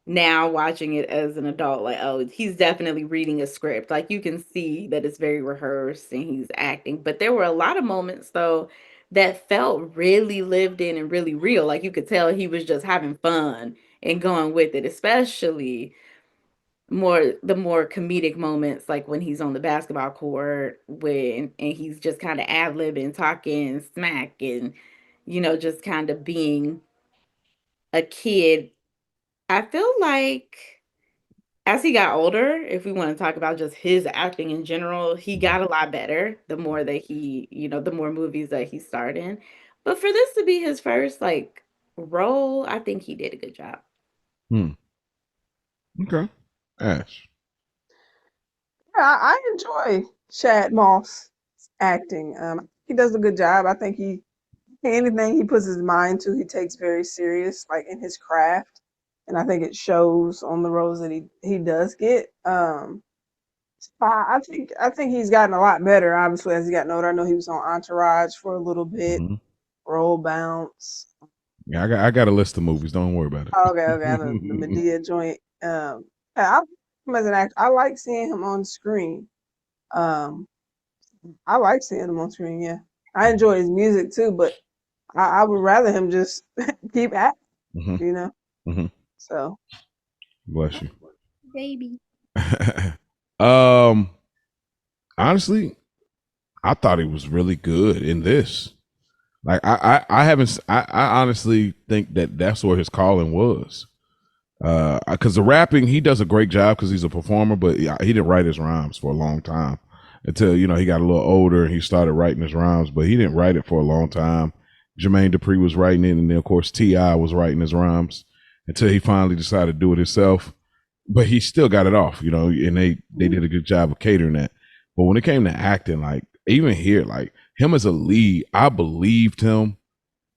now watching it as an adult, like, oh, he's definitely reading a script. Like you can see that it's very rehearsed and he's acting. But there were a lot of moments though that felt really lived in and really real. Like you could tell he was just having fun and going with it, especially the more comedic moments, like when he's on the basketball court and he's just kind of ad-libbing, talking smack and, just kind of being a kid. I feel like as he got older, if we want to talk about just his acting in general, he got a lot better the more that the more movies that he starred in. But for this to be his first role, I think he did a good job. Okay. Ash. Yeah, I enjoy Shad Moss acting. He does a good job. I think anything he puts his mind to, he takes very serious, like in his craft. And I think it shows on the roles that he does get. I think he's gotten a lot better, obviously, as he got older. I know he was on Entourage for a little bit, Roll Bounce. Yeah, I got a list of movies. Don't worry about it. Okay, the Medea joint. I as an actor, I like seeing him on screen. I like seeing him on screen. Yeah, I enjoy his music too, but I would rather him just keep acting. So, bless you, baby. Honestly, I thought he was really good in this. Like I haven't. I honestly think that that's where his calling was. Because the rapping, he does a great job because he's a performer, but yeah, he didn't write his rhymes for a long time until he got a little older and he started writing his rhymes, but he didn't write it for a long time. Jermaine Dupri was writing it, and then of course Ti was writing his rhymes until he finally decided to do it himself. But he still got it off, and they did a good job of catering that. But when it came to acting, like even here, like him as a lead, I believed him.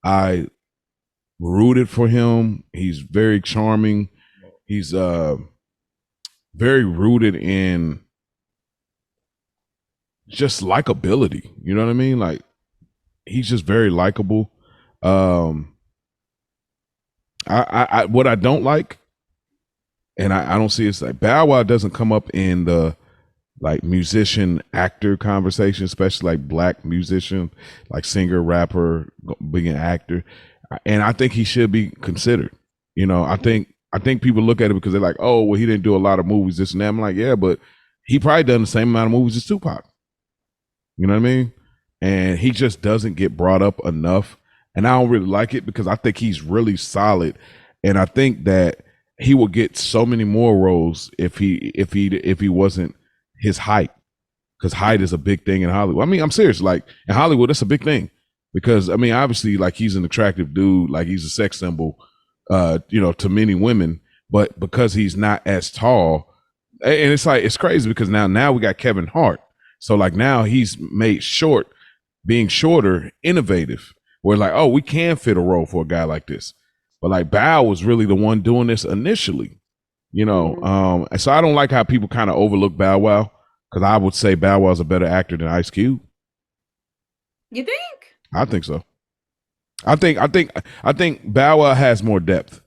I rooted for him. He's very charming. He's very rooted in just likability. You know what I mean? Like he's just very likable. Um I what I don't like, and I don't see, it's like Bow Wow doesn't come up in the like musician actor conversation, especially like black musician, like singer, rapper, being an actor. And I think he should be considered. I think people look at it because they're like, oh, well, he didn't do a lot of movies, this and that. I'm like, yeah, but he probably done the same amount of movies as Tupac. You know what I mean? And he just doesn't get brought up enough. And I don't really like it because I think he's really solid. And I think that he will get so many more roles if he wasn't his height. Because height is a big thing in Hollywood. I mean, I'm serious. Like in Hollywood, that's a big thing. Because I mean, obviously, like he's an attractive dude, like he's a sex symbol, to many women. But because he's not as tall, and it's like it's crazy because now we got Kevin Hart. So like now he's made being shorter, innovative. Where like, oh, we can fit a role for a guy like this. But like Bow was really the one doing this initially, And so I don't like how people kind of overlook Bow Wow because I would say Bow Wow's a better actor than Ice Cube. You think? I think so. I think Bow Wow has more depth.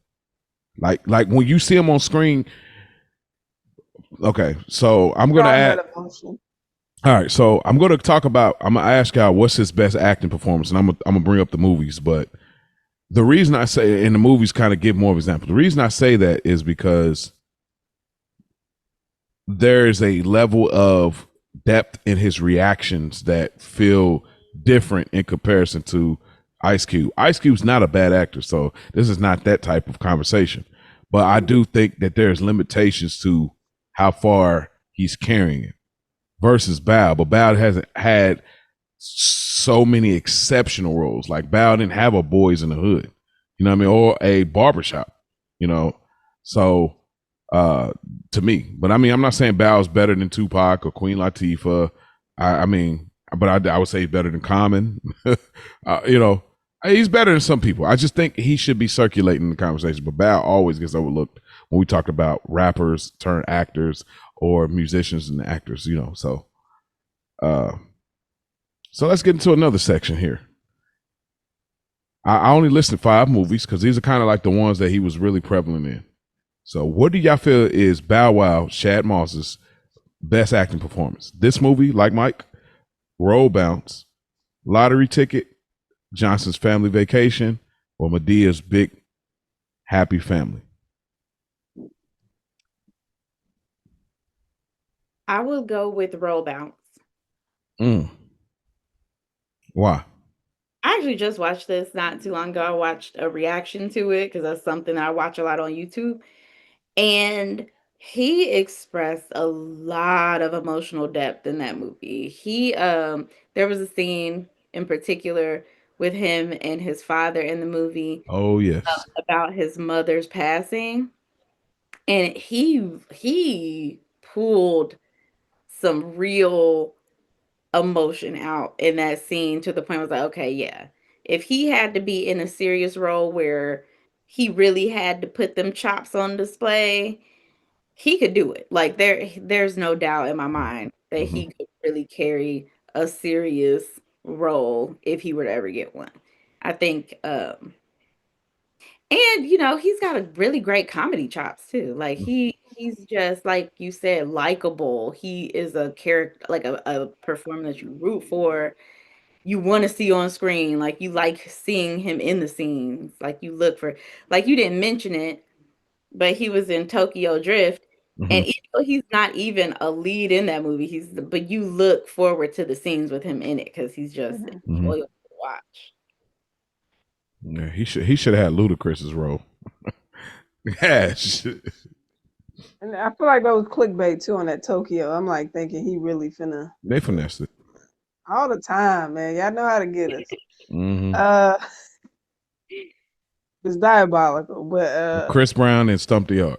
Like when you see him on screen. Okay, so I'm gonna add. All right, so I'm gonna talk about. I'm gonna ask y'all what's his best acting performance, and I'm gonna bring up the movies. But the reason I say, and the movies kind of give more of example. The reason I say that is because there's a level of depth in his reactions that feel different in comparison to Ice Cube. Ice Cube's not a bad actor, so this is not that type of conversation. But I do think that there's limitations to how far he's carrying it versus Bow. But Bow hasn't had so many exceptional roles. Like Bow didn't have a Boys in the Hood, you know what I mean, or a Barbershop, So to me, but I mean, I'm not saying Bow's better than Tupac or Queen Latifah. I mean, but I would say he's better than Common. He's better than some people. I just think he should be circulating the conversation. But Bow always gets overlooked when we talk about rappers turn actors or musicians and actors. So let's get into another section here. I only listed 5 movies because these are kind of like the ones that he was really prevalent in. So what do y'all feel is Bow Wow, Shad Moss's best acting performance? This movie, like Mike, Roll Bounce, Lottery Ticket, Johnson's Family Vacation, or Medea's Big Happy Family? I will go with Roll Bounce. Why? I actually just watched this not too long ago. I watched a reaction to it because that's something that I watch a lot on YouTube. And he expressed a lot of emotional depth in that movie. There was a scene in particular with him and his father in the movie Oh yes. about his mother's passing. And he pulled some real emotion out in that scene to the point I was like, okay, yeah. If he had to be in a serious role where he really had to put them chops on display, he could do it. Like there's no doubt in my mind that he could really carry a serious role if he were to ever get one. I think and he's got a really great comedy chops too. Like he's just like you said, likable. He is a character, like a performer that you root for. You want to see on screen. Like you like seeing him in the scenes. Like you look for, like you didn't mention it, but he was in Tokyo Drift. And even though he's not even a lead in that movie, but you look forward to the scenes with him in it because he's just enjoyable to watch. Yeah, he should have had Ludacris's role. Yeah, And I feel like that was clickbait too on that Tokyo. I'm like thinking he really finna they finessed it. all the time, man. Y'all know how to get us. Hmm. Uh, it's diabolical, but Chris Brown and Stump the Yard.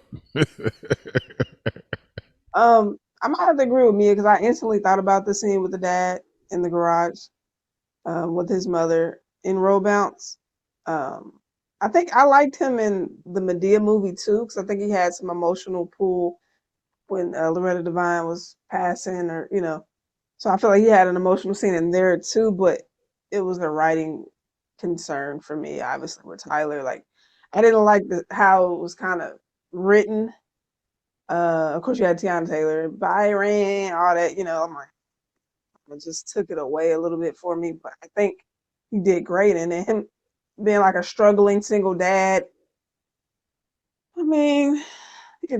I might have to agree with Mia because I instantly thought about the scene with the dad in the garage, with his mother in Roll Bounce. Um, I think I liked him in the Medea movie too because I think he had some emotional pull when Loretta Devine was passing, or so I feel like he had an emotional scene in there too. But it was a writing concern for me, obviously with Tyler. Like I didn't like how it was kind of written. Of course, you had Tiana Taylor, Byron, all that. I'm like, it just took it away a little bit for me. But I think he did great, and then him being like a struggling single dad. I mean, you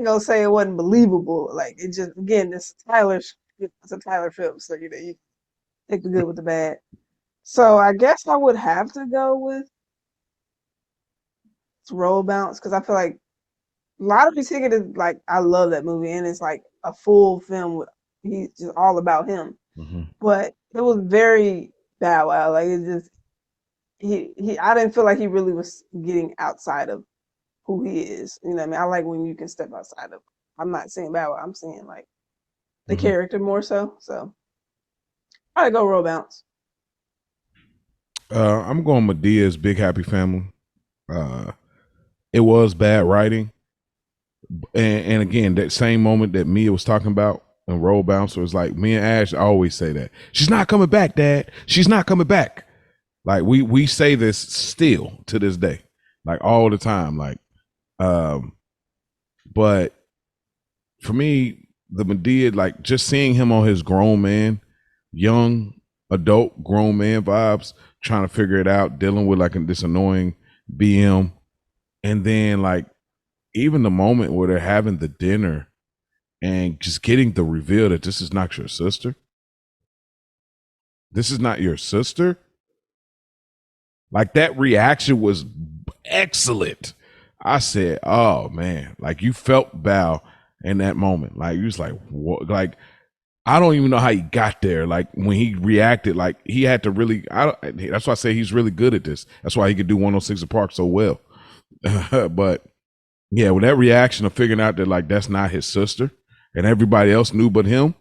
know, say it wasn't believable. Like it just again, it's a Tyler film, so you take the good with the bad. So I guess I would have to go with Roll Bounce because I feel like Lottery Ticket is like I love that movie and it's like a full film with he's just all about him. Hmm. But it was very Bow Wow. Like it just he I didn't feel like he really was getting outside of who he is. You know what I mean? I like when you can step outside of I'm not saying Bow Wow, I'm saying like the Hmm. character more so. So I go Roll Bounce. I'm going Medea's Big Happy Family. Uh, it was bad writing, and again, that same moment that Mia was talking about and Roll Bouncer was like me and Ash always say that she's not coming back, Dad. She's not coming back. Like we say this still to this day, like all the time. Like, um, but for me, the Medea, like just seeing him on his grown man, young adult grown man vibes, trying to figure it out, dealing with like this annoying BM, and then like even the moment where they're having the dinner and just getting the reveal that this is not your sister. This is not your sister. Like that reaction was excellent. I said, "Oh man!" Like you felt Bow in that moment. Like you was like, "What?" Like I don't even know how he got there. Like when he reacted, like he had to really. That's why I say he's really good at this. That's why he could do 106 in Park so well. But yeah, with that reaction of figuring out that like that's not his sister, and everybody else knew but him,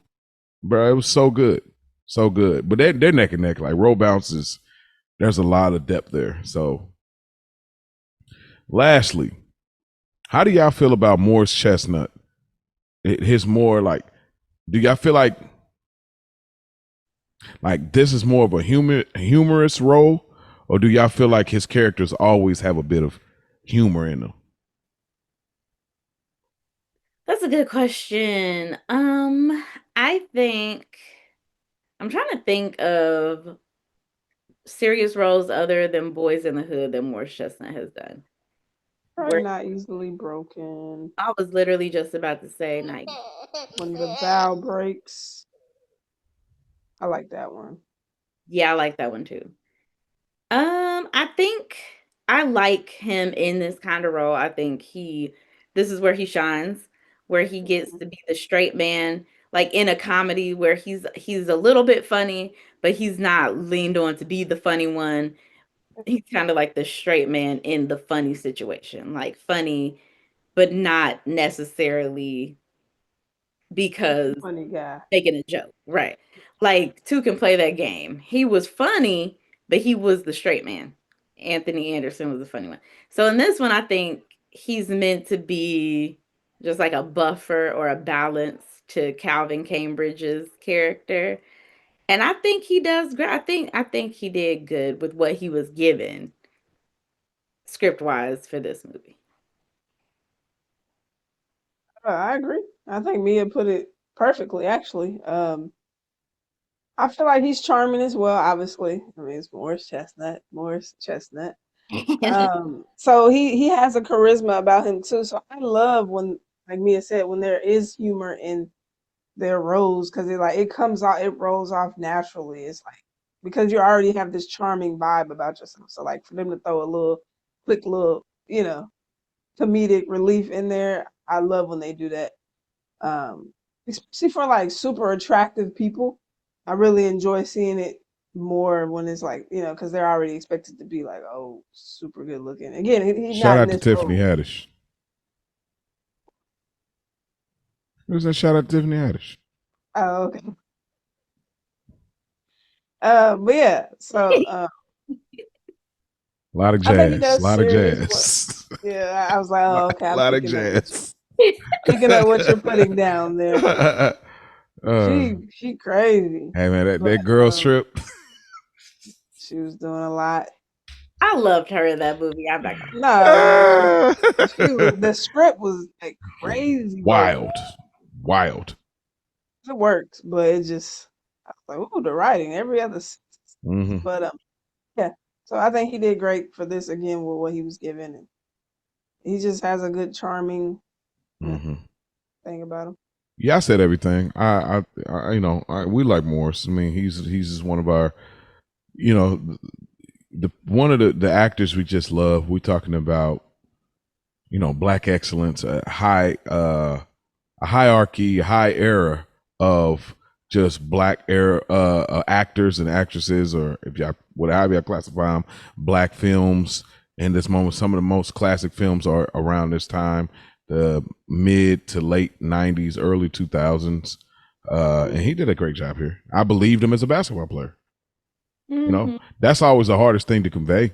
bro, it was so good, so good. But they're neck and neck. Like roll bounces, there's a lot of depth there. So, lastly, how do y'all feel about Morris Chestnut? His more like, do y'all feel like this is more of a humorous role, or do y'all feel like his characters always have a bit of humor in them? That's a good question. I think I'm trying to think of serious roles other than Boys in the Hood that Morris Chestnut has done. Probably Where not easily broken. I was literally just about to say, like, When the vow breaks. I like that one. yeah, I like that one too. I think I like him in this kind of role. I think this is where he shines, where he gets Mhm. to be the straight man, like in a comedy where he's a little bit funny, but he's not leaned on to be the funny one. He's kind of like the straight man in the funny situation, like funny, but not necessarily because Funny guy. making a joke, right? Like, two can play that game. He was funny, but he was the straight man. Anthony Anderson was the funny one. So in this one, I think he's meant to be just like a buffer or a balance to Calvin Cambridge's character. And I think he does great. I think he did good with what he was given script wise for this movie. I agree. I think Mia put it perfectly, actually. I feel like he's charming as well, obviously. I mean, it's Morris Chestnut. So he has a charisma about him too. So I love when, like Mia said, when there is humor in their roles because it comes out, it rolls off naturally. It's like because you already have this charming vibe about yourself. So like for them to throw a little quick little, comedic relief in there, I love when they do that. Especially for like super attractive people. I really enjoy seeing it more when it's like, because they're already expected to be like, oh, super good looking. Again, he's Shout not in out to this Tiffany role. Haddish. Who's that? Shout out to Tiffany Haddish. Oh, okay. But yeah, so A lot of I think he jazz. A does lot of serious work. jazz. Yeah, I was like, oh, okay, A I'm lot of picking up jazz. what you're putting down there. Uh, She crazy, hey man, but that girl trip. she was doing a lot. I loved her in that movie. I'm not gonna. No, the script was like crazy work. Wild. It worked, but it just I was like, oh, the writing, every other, Mm-hmm. but yeah. So I think he did great for this again with what he was given, and he just has a good, charming thing about him. Yeah, I said everything. We like Morris. I mean, he's just one of our, the one of the actors we just love. We're talking about, black excellence, a hierarchy, a high era of just black era actors and actresses, or if y'all whatever y'all classify them, black films in this moment. Some of the most classic films are around this time, the mid to late 90s, early 2000s. And he did a great job here. I believed him as a basketball player. That's always the hardest thing to convey,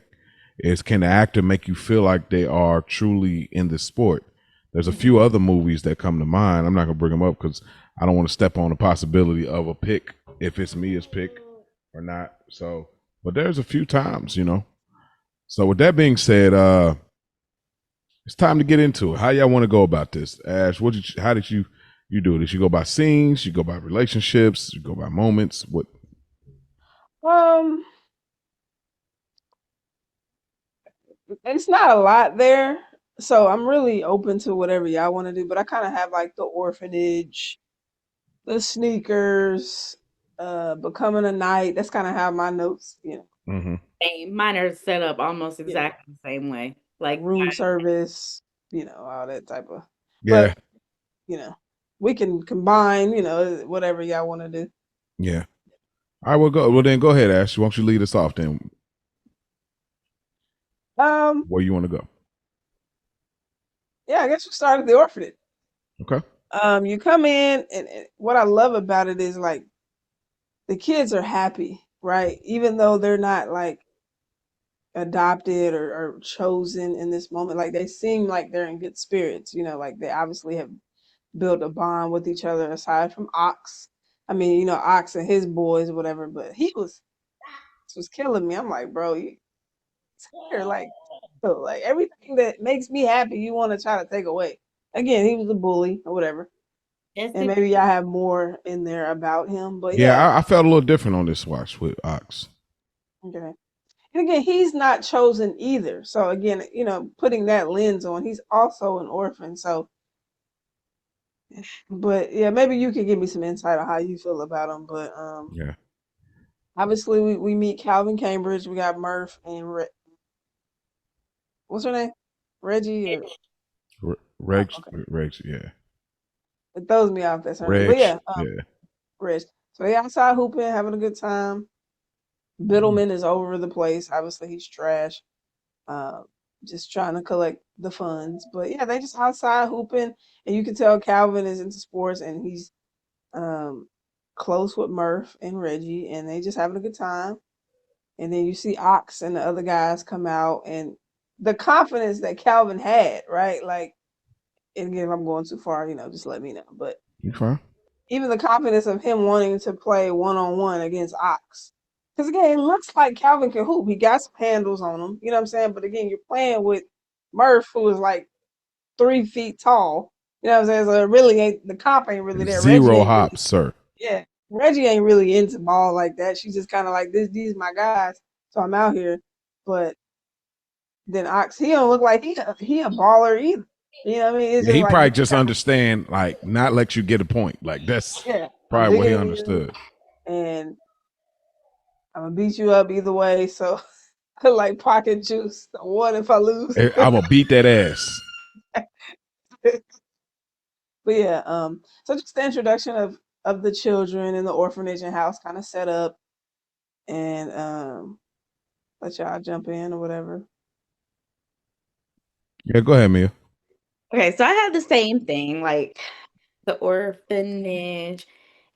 is can the actor make you feel like they are truly in the sport? There's a few other movies that come to mind. I'm not gonna bring them up because I don't want to step on the possibility of a pick, if it's Mia's pick or not. So, but there's a few times, So with that being said, it's time to get into it. How y'all want to go about this? Ash, how did you do it? Did you go by scenes? You go by relationships? You go by moments? What? It's not a lot there, so I'm really open to whatever y'all want to do. But I kind of have like the orphanage, the sneakers, becoming a knight. That's kind of how my notes, Same. Mine are set up almost exactly the same way. Like room service, all that type of. Yeah. But we can combine, whatever y'all want to do. Yeah. All right, well then go ahead, Ash. Why don't you lead us off then? Where you want to go? Yeah, I guess we start at the orphanage. Okay. You come in, and what I love about it is like the kids are happy, right? Even though they're not like adopted or chosen in this moment, like they seem like they're in good spirits, like they obviously have built a bond with each other aside from Ox. I mean, Ox and his boys or whatever, but he was killing me. I'm like, bro, you here, like, so, like everything that makes me happy, you want to try to take away. Again, he was a bully or whatever. And maybe y'all have more in there about him, but yeah, I felt a little different on this watch with Ox. Okay. And again, he's not chosen either. So again, putting that lens on, he's also an orphan. So, but yeah, maybe you could give me some insight on how you feel about him. But yeah, obviously we meet Calvin Cambridge. We got Murph and what's her name? Reggie or Reg, okay. Reg, yeah. It throws me off. That's her name. But yeah, Reg. So they outside hooping, having a good time. Biddleman is over the place. Obviously, he's trash. Just trying to collect the funds. But yeah, they just outside hooping, and you can tell Calvin is into sports, and he's close with Murph and Reggie, and they just having a good time. And then you see Ox and the other guys come out, and the confidence that Calvin had, right? Like, and again, if I'm going too far, just let me know. But you fine. Even the confidence of him wanting to play one-on-one against Ox. Because again, it looks like Calvin can hoop. He got some handles on him. You know what I'm saying? But again, you're playing with Murph, who is like 3 feet tall. You know what I'm saying? So it really ain't, the comp ain't really there. Zero hops, sir. Yeah. Reggie ain't really into ball like that. She's just kind of like, these my guys. So I'm out here. But then Ox, he don't look like he a baller either. You know what I mean? It's he like, probably just understand, like, not let you get a point. Like, that's probably what he understood. And I'm gonna beat you up either way. So I like pocket juice. What if I lose? I'm gonna beat that ass. But yeah, so just the introduction of the children in the orphanage and house kind of set up, and let y'all jump in or whatever. Yeah, go ahead, Mia. Okay, so I had the same thing, like the orphanage,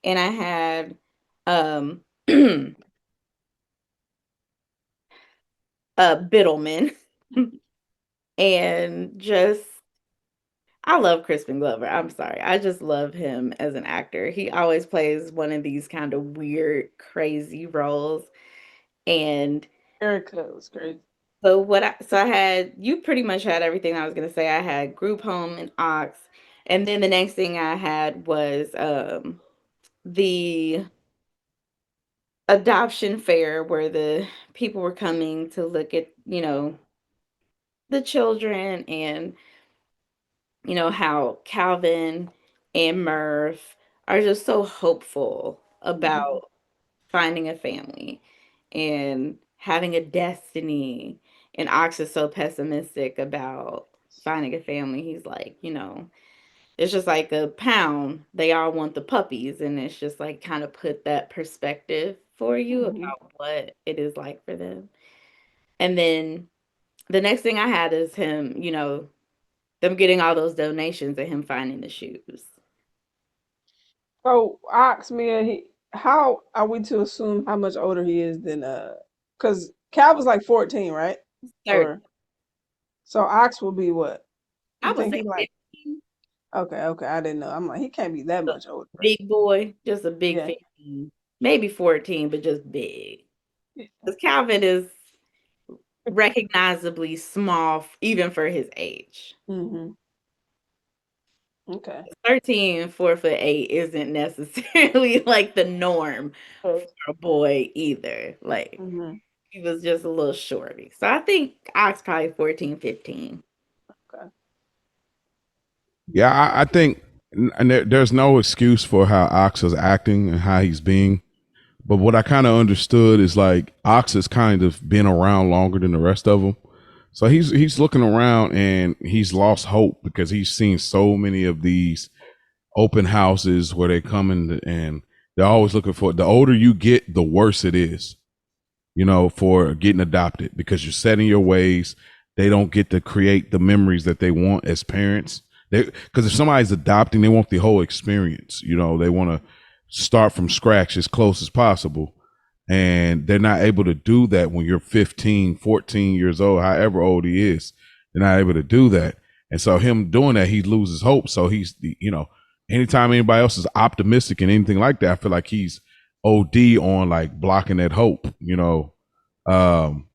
and I had um Biddleman and just I love Crispin Glover. I'm sorry. I just love him as an actor. He always plays one of these kind of weird, crazy roles. And Erica was great. I had you pretty much had everything I was gonna say. I had group home and Ox. And then the next thing I had was the adoption fair where the people were coming to look at, the children and how Calvin and Murph are just so hopeful Mhm. about finding a family and having a destiny. And Ox is so pessimistic about finding a family. He's like, it's just like a pound. They all want the puppies. And it's just like kind of put that perspective for you Mhm. about what it is like for them. And then the next thing I had is him, them getting all those donations and him finding the shoes. So Ox man, how are we to assume how much older he is than because Cal was like 14, right? 30. Or so Ox will be what? I You would think say he like 15. okay, I didn't know. I'm like, he can't be that A much older, right? big boy, just a big Yeah. 15. Maybe 14, but just big. Yeah. Because Calvin is recognizably small, even for his age. Mm-hmm. Okay. 13, 4'8" isn't necessarily like the norm Okay. for a boy either. Like, Mm-hmm. he was just a little shorty. So I think Ox probably 14, 15. Okay. Yeah, I think, and there's no excuse for how Ox is acting and how he's being. But what I kind of understood is like Ox has kind of been around longer than the rest of them. So he's looking around and he's lost hope because he's seen so many of these open houses where they come in and they're always looking for. The older you get, the worse it is, for getting adopted because you're set in your ways. They don't get to create the memories that they want as parents. Because if somebody's adopting, they want the whole experience. They want to start from scratch as close as possible. And they're not able to do that when you're 15, 14 years old, however old he is. They're not able to do that. And so him doing that, he loses hope. So anytime anybody else is optimistic and anything like that, I feel like he's OD on like blocking that hope. Um,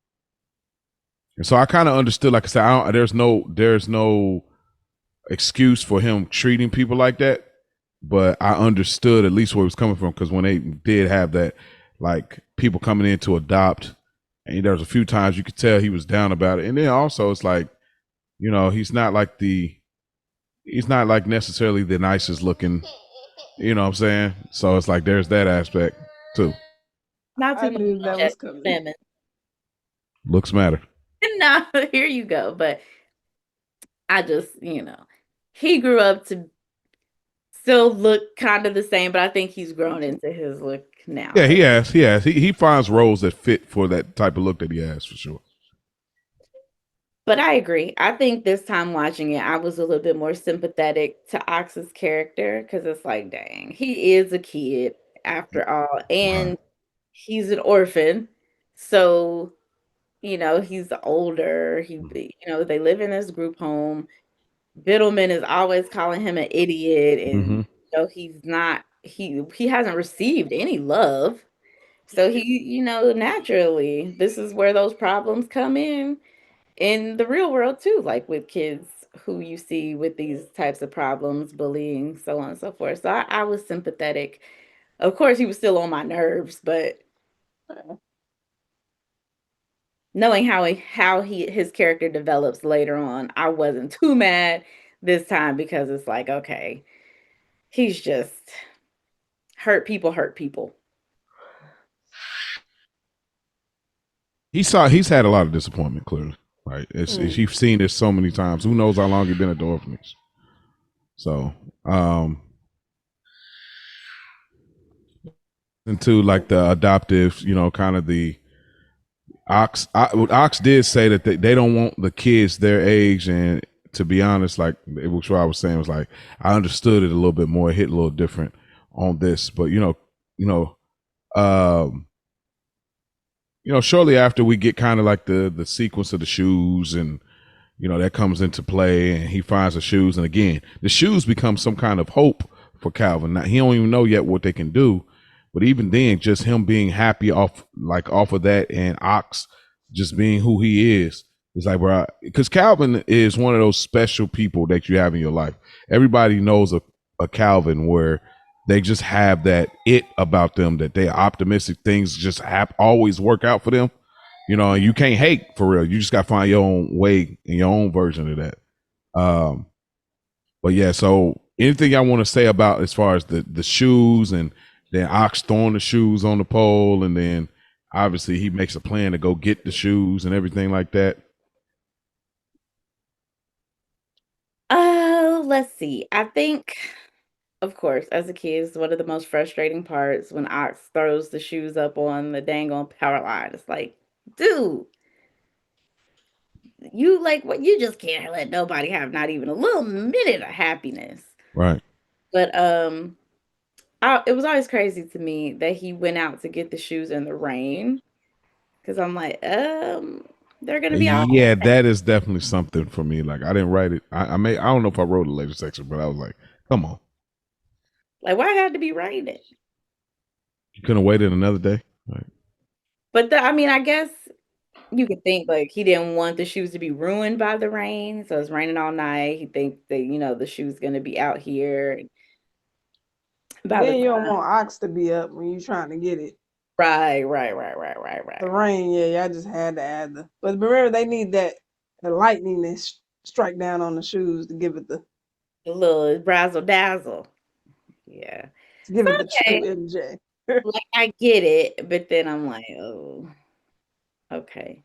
and so I kind of understood, like I said, there's no excuse for him treating people like that, but I understood at least where he was coming from because when they did have that, like people coming in to adopt, and there was a few times you could tell he was down about it, and then also it's like, he's not like necessarily the nicest looking, you know what I'm saying? So it's like there's that aspect too. Not I too much knew on that was Jesse coming. Lemon. Looks matter. No, here you go. But I just, he grew up to still look kind of the same, but I think he's grown into his look now. Yeah, he finds roles that fit for that type of look that he has for sure. But I agree. I think this time watching it, I was a little bit more sympathetic to Ox's character because it's like, dang, he is a kid after all, Right. and he's an orphan. So, he's older. They live in this group home. Biddleman is always calling him an idiot, and Mm-hmm. he's not. He hasn't received any love. So naturally, this is where those problems come in the real world too, like with kids who you see with these types of problems, bullying, so on and so forth. So I was sympathetic. Of course, he was still on my nerves, but knowing how his character develops later on, I wasn't too mad this time because it's like, okay, he's just hurt people hurt people. He's had a lot of disappointment. Clearly, right? You've seen this so many times. Who knows how long he's been at the orphanage? So, into like the adoptive, kind of the Ox did say that they don't want the kids their age, and to be honest, like it was what I was saying was like I understood it a little bit more. It hit a little different on this, but um, shortly after we get kind of like the sequence of the shoes, and that comes into play, and he finds the shoes, and again the shoes become some kind of hope for Calvin. Now he don't even know yet what they can do, but even then, just him being happy off of that, and Ox just being who he is like, bro, because Calvin is one of those special people that you have in your life. Everybody knows a Calvin where they just have that it about them, that they're optimistic. Things just always work out for them, and you can't hate for real. You just got to find your own way and your own version of that. But yeah, so anything I want to say about as far as the shoes, and then Ox throwing the shoes on the pole, and then obviously he makes a plan to go get the shoes and everything like that. Let's see. I think, of course, as a kid, it's one of the most frustrating parts when Ox throws the shoes up on the dang on power line. It's like, dude, you like what? You just can't let nobody have not even a little minute of happiness. Right. But it was always crazy to me that he went out to get the shoes in the rain, because I'm like, they're gonna be all yeah, that is definitely something for me. Like I didn't write it. I don't know if I wrote a later section, but I was like, come on. Like, why had to be raining? You couldn't have waited another day. Right. But I guess you could think like he didn't want the shoes to be ruined by the rain, so it's raining all night. He thinks that the shoe's gonna be out here. Then you don't want Ox to be up when you're trying to get it. Right. The rain, yeah, I just had to add but remember they need the lightning to strike down on the shoes to give it the little razzle dazzle. Yeah. To give it the true MJ. Like I get it, but then I'm like, oh, okay.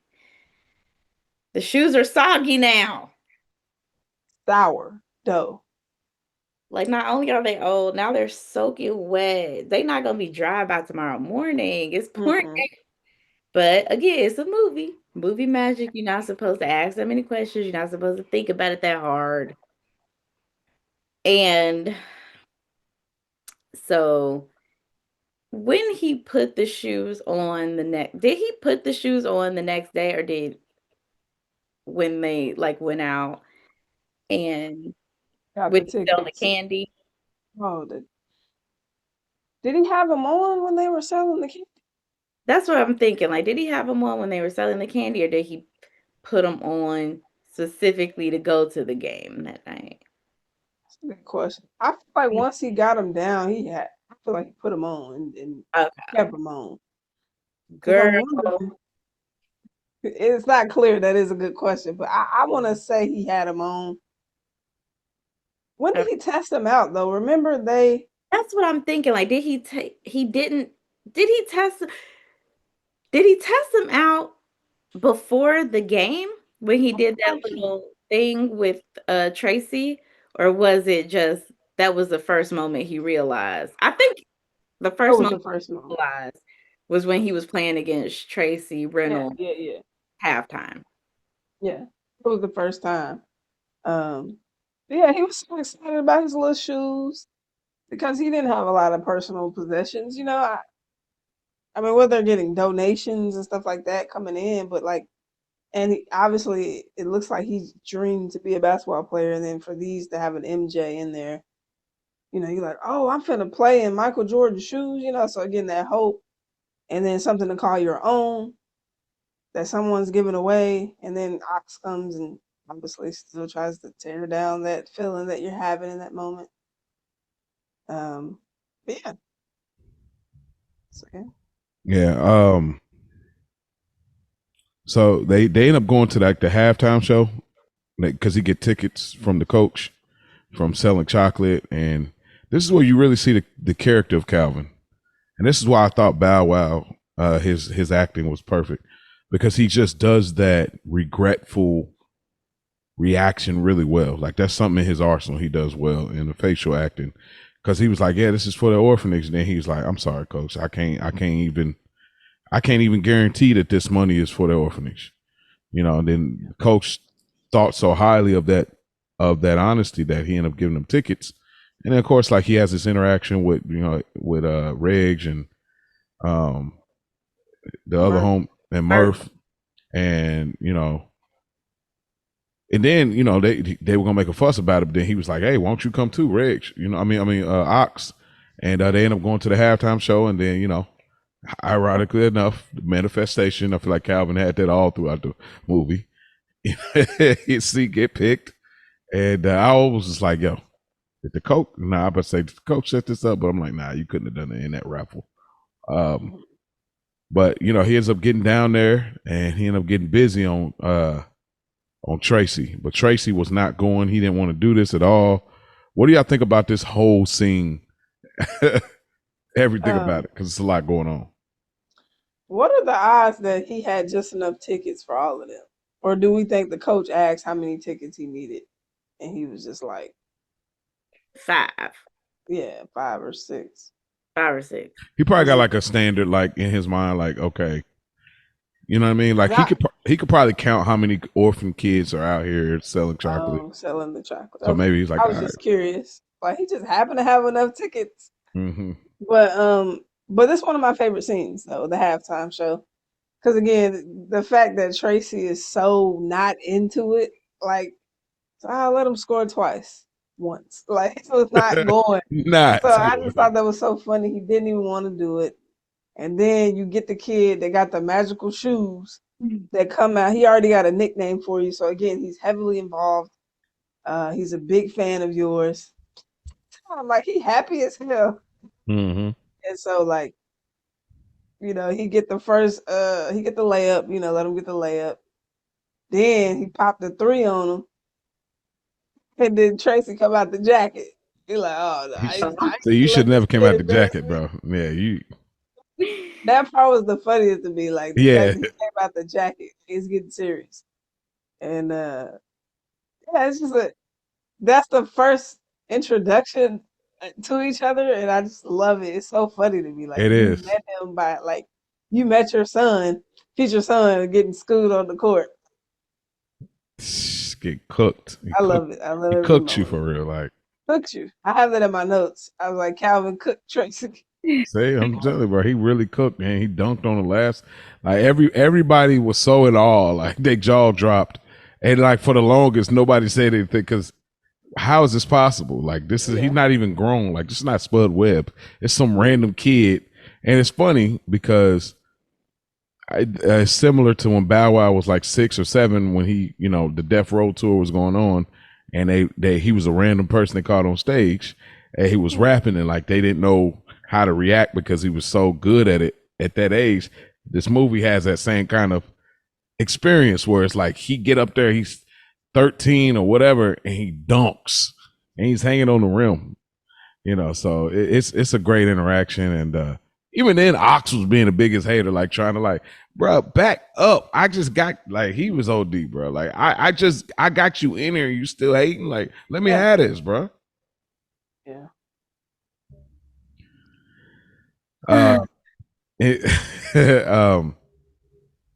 The shoes are soggy now. Sour dough. Like not only are they old, now they're soaking wet. They're not gonna be dry by tomorrow morning. It's pouring. But again, it's a movie. Movie magic. You're not supposed to ask that many questions. You're not supposed to think about it that hard. And so when he put the shoes on did he put the shoes on the next day, or did when they went out and with selling the candy? Oh, did he have them on when they were selling the candy? That's what I'm thinking. Like, did he have them on when they were selling the candy, or did he put them on specifically to go to the game that night? That's a good question. I feel like once he got them down, I feel like he put them on and kept them on. Girl. It's not clear. That is a good question, but I want to say he had them on. When did he test them out though? Remember That's what I'm thinking. Like, did he test them out before the game when he did that little thing with Tracy, or was it just that was the first moment he realized? I think the first moment he realized was when he was playing against Tracy Reynolds. Yeah. Halftime. Yeah, it was the first time. Yeah, he was so excited about his little shoes because he didn't have a lot of personal possessions. I mean, whether they're getting donations and stuff like that coming in, but obviously it looks like he dreamed to be a basketball player, and then for these to have an MJ in there, you're like, oh, I'm finna play in Michael Jordan's shoes, so again, that hope, and then something to call your own that someone's giving away, and then Ox comes and obviously still tries to tear down that feeling that you're having in that moment. But yeah. Yeah. So they end up going to the halftime show because he get tickets from the coach from selling chocolate, and this is where you really see the character of Calvin, and this is why I thought Bow Wow, his acting was perfect. because he just does that regretful reaction really well. Like that's something in his arsenal he does well in the facial acting. Because he was like, "Yeah, this is for the orphanage," and then he was like, "I'm sorry, coach, I can't even guarantee that this money is for the orphanage." And then coach thought so highly of that honesty that he ended up giving them tickets. And then of course, like he has this interaction with Reg and the other home and Murph, and and then they were gonna make a fuss about it, but then he was like, "Hey, why don't you come too, Reg?" Ox, and they end up going to the halftime show, and then ironically enough, the manifestation. I feel like Calvin had that all throughout the movie. His seat get picked, and I was just like, "Yo, did the coach?" Nah, but say did the coach set this up, but I'm like, "Nah, you couldn't have done it in that raffle." But he ends up getting down there, and he ended up getting busy on Tracy, but Tracy was not going. He didn't want to do this at all. What do y'all think about this whole scene? Everything about it, because it's a lot going on. What are the odds that he had just enough tickets for all of them? Or do we think the coach asked how many tickets he needed and he was just like 5? Yeah, 5 or 6. 5 or 6. He probably got like a standard, like in his mind, like, okay, you know what I mean? Like he could probably count how many orphan kids are out here selling chocolate. Selling the chocolate. So maybe he's like, I was just curious. Like he just happened to have enough tickets. Mm-hmm. But this is one of my favorite scenes though, the halftime show. Because again, the fact that Tracy is so not into it, like, so I'll let him score once. Like, so it's not going. So I just thought that was so funny. He didn't even want to do it. And then you get the kid that got the magical shoes that come out. He already got a nickname for you. So again, he's heavily involved. He's a big fan of yours. I'm like, he happy as hell. Mm-hmm. And so like, he get the first, he get the layup, let him get the layup. Then he popped the 3 on him. And then Tracy come out the jacket. He like, oh, no. So you should never came out the jacket, bro. Yeah, you. That part was the funniest to me. Like, the fact that he came out the jacket. He's getting serious. And, it's just that's the first introduction to each other. And I just love it. It's so funny to me. Like, it is. Met him you met your son, future son, getting schooled on the court. Get cooked. I love it. I love it. He cooked you for real, like cooked you. I have that in my notes. I was like, Calvin cooked Tracy. Say, I'm telling you, bro, he really cooked, man. He dunked on the last. Like everybody was so in awe, like their jaw dropped, and like for the longest, nobody said anything because how is this possible? Like this is he's not even grown. Like this is not Spud Webb. It's some random kid, and it's funny because. Similar to when Bow Wow was like 6 or 7 when he, the Death Row tour was going on, and he was a random person they caught on stage, and he was rapping, and like they didn't know how to react because he was so good at it at that age. This movie has that same kind of experience where it's like he get up there, he's 13 or whatever, and he dunks, and he's hanging on the rim, So it's a great interaction, and even then, Ox was being the biggest hater, like trying to like, bro, back up. I just got like he was OD, bro. Like I got you in here, you still hating. Like, let me have this, bro. Yeah.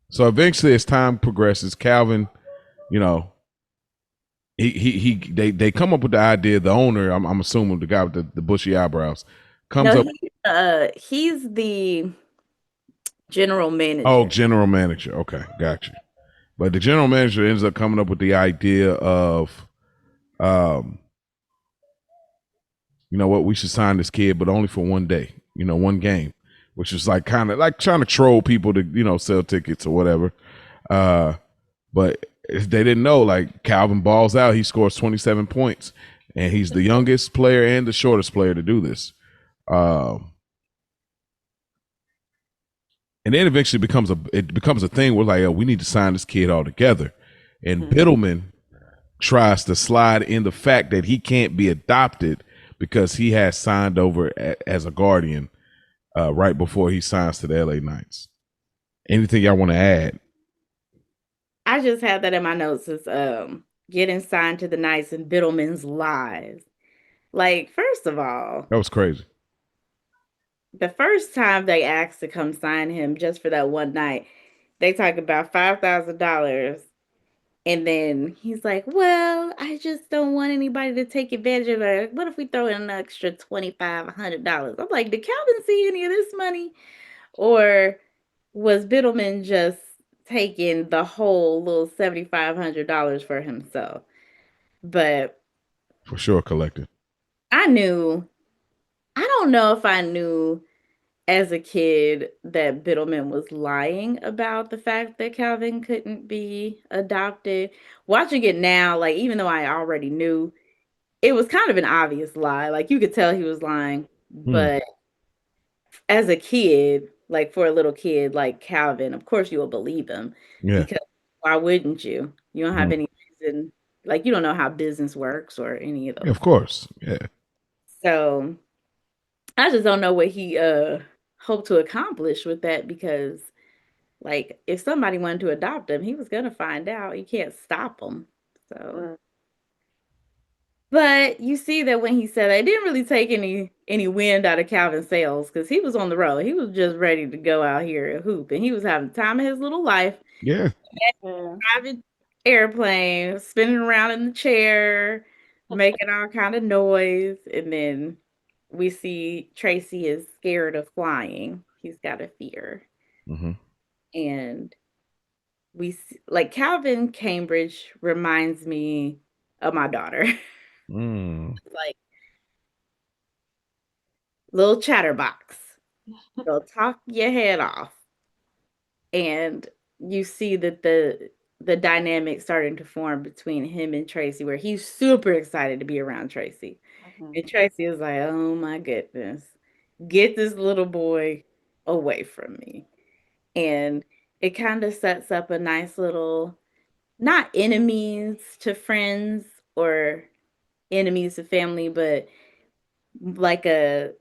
So eventually, as time progresses, Calvin, they come up with the idea. The owner, I'm assuming the guy with the bushy eyebrows, comes up. He's the general manager. Oh, general manager. Okay, got you. But the general manager ends up coming up with the idea of, what, we should sign this kid, but only for one day, one game, which is like kind of like trying to troll people to, sell tickets or whatever. But they didn't know, like Calvin balls out. He scores 27 points, and he's the youngest player and the shortest player to do this. And then eventually it becomes a thing where like, we need to sign this kid all together. And Biddleman tries to slide in the fact that he can't be adopted because he has signed over as a guardian right before he signs to the LA Knights. Anything y'all want to add I just had that in my notes as getting signed to the Knights and Biddleman's lies. Like, first of all, That was crazy. the first time they asked to come sign him just for that one night, they talk about $5,000. And then he's like, well, I just don't want anybody to take advantage of it. What if we throw in an extra $2,500? I'm like, did Calvin see any of this money? Or was Biddleman just taking the whole little $7,500 for himself? But For sure, collected. I don't know if I knew as a kid that Biddleman was lying about the fact that Calvin couldn't be adopted. Watching it now, like, even though I already knew, it was kind of an obvious lie. Like, you could tell he was lying. Hmm. But as a kid, like for a little kid like Calvin, of course you will believe him, Yeah. because why wouldn't you? You don't have Mhm. any reason, like, you don't know how business works or any of Yeah, those. of course. Yeah. So I just don't know what he hoped to accomplish with that, because like if somebody wanted to adopt him, he was gonna find out. You can't stop him. So, Right. but you see that when he said that, it didn't really take any wind out of Calvin's sails, because he was on the road. He was just ready to go out here and hoop, and he was having the time of his little life. Yeah. Yeah. Private airplane, spinning around in the chair, making all kind of noise, and then we see Tracy is scared of flying. He's got a fear, Hmm. and like Calvin Cambridge reminds me of my daughter. Mm. Like, little chatterbox. They'll talk your head off. And you see that the dynamic starting to form between him and Tracy, where he's super excited to be around Tracy. Mhm. And Tracy is like, oh my goodness, get this little boy away from me. And it kind of sets up a nice little, not enemies to friends or enemies to family, but like the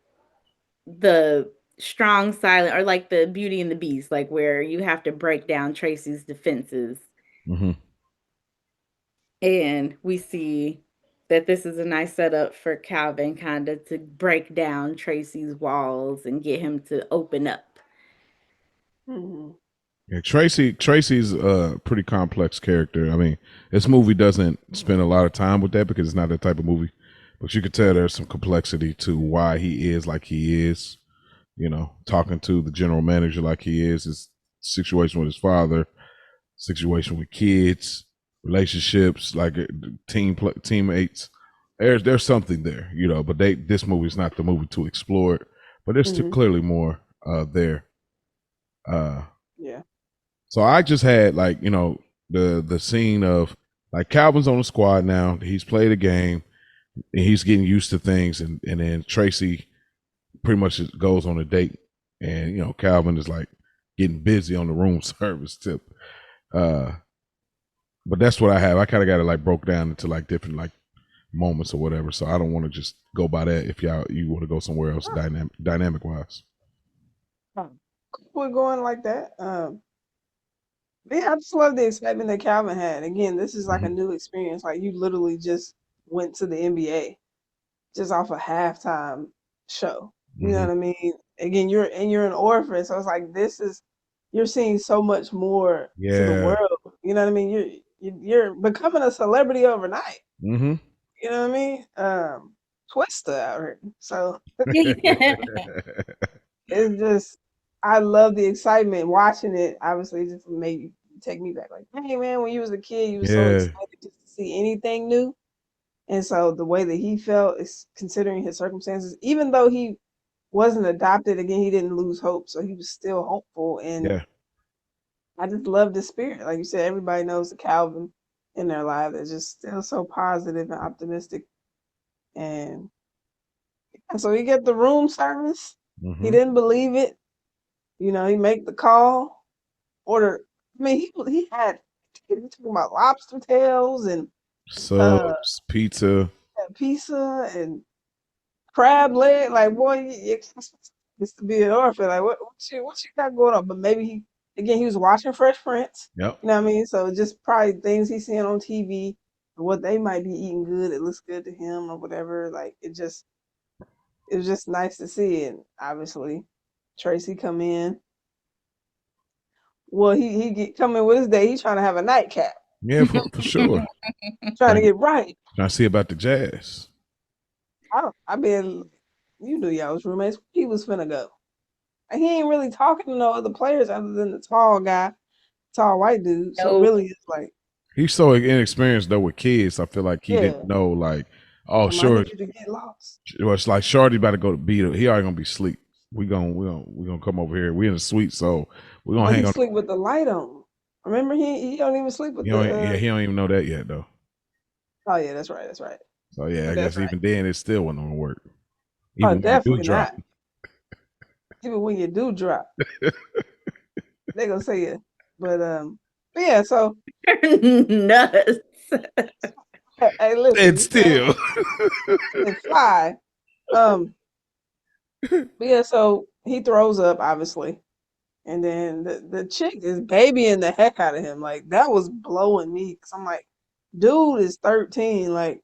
strong silent, or like the Beauty and the Beast, like where you have to break down Tracy's defenses. Hmm. And we see that this is a nice setup for Calvin kind of to break down Tracy's walls and get him to open up. Mhm. Yeah, Tracy's a pretty complex character. I mean, this movie doesn't spend a lot of time with that because it's not that type of movie. But you could tell there's some complexity to why he is like he is. You know, talking to the general manager like he is, his situation with his father, situation with kids, relationships, like teammates. There's something there, you know. But this movie's not the movie to explore it. But there's Mhm. clearly more there. Uh, Yeah. so I just had, like, you know, the scene of, like, Calvin's on the squad now. He's played a game and he's getting used to things, and then Tracy pretty much just goes on a date, and you know Calvin is like getting busy on the room service tip. Uh, but that's what I have. I kind of got it like broke down into like different like moments or whatever. So I don't want to just go by that. If you want to go somewhere else, dynamic wise. We're going like that. Yeah, I just love the excitement that Calvin had. Again, this is like a Hmm. new experience. Like, you literally just went to the NBA just off a halftime show. You know Hmm. what I mean? Again, you're an orphan, so it's like you're seeing so much more to the Yeah. world. You know what I mean? You're becoming a celebrity overnight. Hmm. You know what I mean? Twister out here. So it's just, I love the excitement watching it. Obviously, it just made you take me back. Like, hey man, when you was a kid, you were so Yeah. excited just to see anything new. And so the way that he felt is considering his circumstances, even though he wasn't adopted, again, he didn't lose hope. So he was still hopeful. And Yeah. I just love the spirit. Like you said, everybody knows the Calvin in their life. They're just still so positive and optimistic. And so he get the room service. He Hmm. didn't believe it. You know, he make the call, order. I mean, he was talking about lobster tails and uh Subs, pizza. pizza and crab leg. Like, boy, you expect this to be an orphan. Like, what you got going on? But maybe again, he was watching Fresh Prince. Yep. You know what I mean? So just probably things he's seeing on TV, what they might be eating good, it looks good to him or whatever. Like it was just nice to see. And obviously, Tracy come in. Well, he come in with his day. He's trying to have a nightcap, Yeah, for sure. trying to get right. Trying to see about the Jazz. I been, you knew y'all was roommates. He was finna go. And he ain't really talking to no other players other than the tall guy, tall white dude. So No. really, it's like, He's so inexperienced though with kids. I feel like he yeah, didn't know like, oh I sure, need you to get lost. well, it's like Shorty about to go to beat her. He already gonna be asleep. We gonna come over here. We in the suite, so we're Oh, gonna hang he on. sleep with the light on. Remember, he don't even sleep with He the. don't, yeah, he don't even know that yet though. Oh yeah, that's right. That's right. So yeah, I That's guess right. even then it still wasn't gonna work. Oh, Even when you do definitely drop. not. Even when you do drop, they gonna say it. But yeah. So Nuts. hey, listen, And you still. can't fly. But yeah. So he throws up, obviously, and then the chick is babying the heck out of him. Like that was blowing me because I'm like, dude is 13. Like,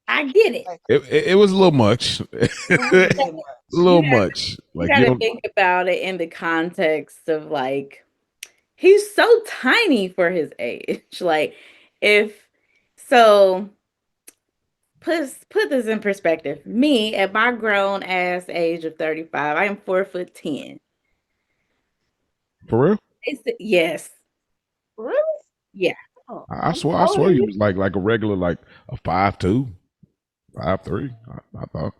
I get it. It was a little much. it was a A little much. little You gotta- much. You Like you gotta don't think about it in the context of like he's so tiny for his age. Like if so put this in perspective. Me at my grown ass age of 35, I am 4'10". for real? Yes. Really? Yeah. Oh, I I'm swear taller than you you. was like a regular like a 5'2", 5'3". I thought.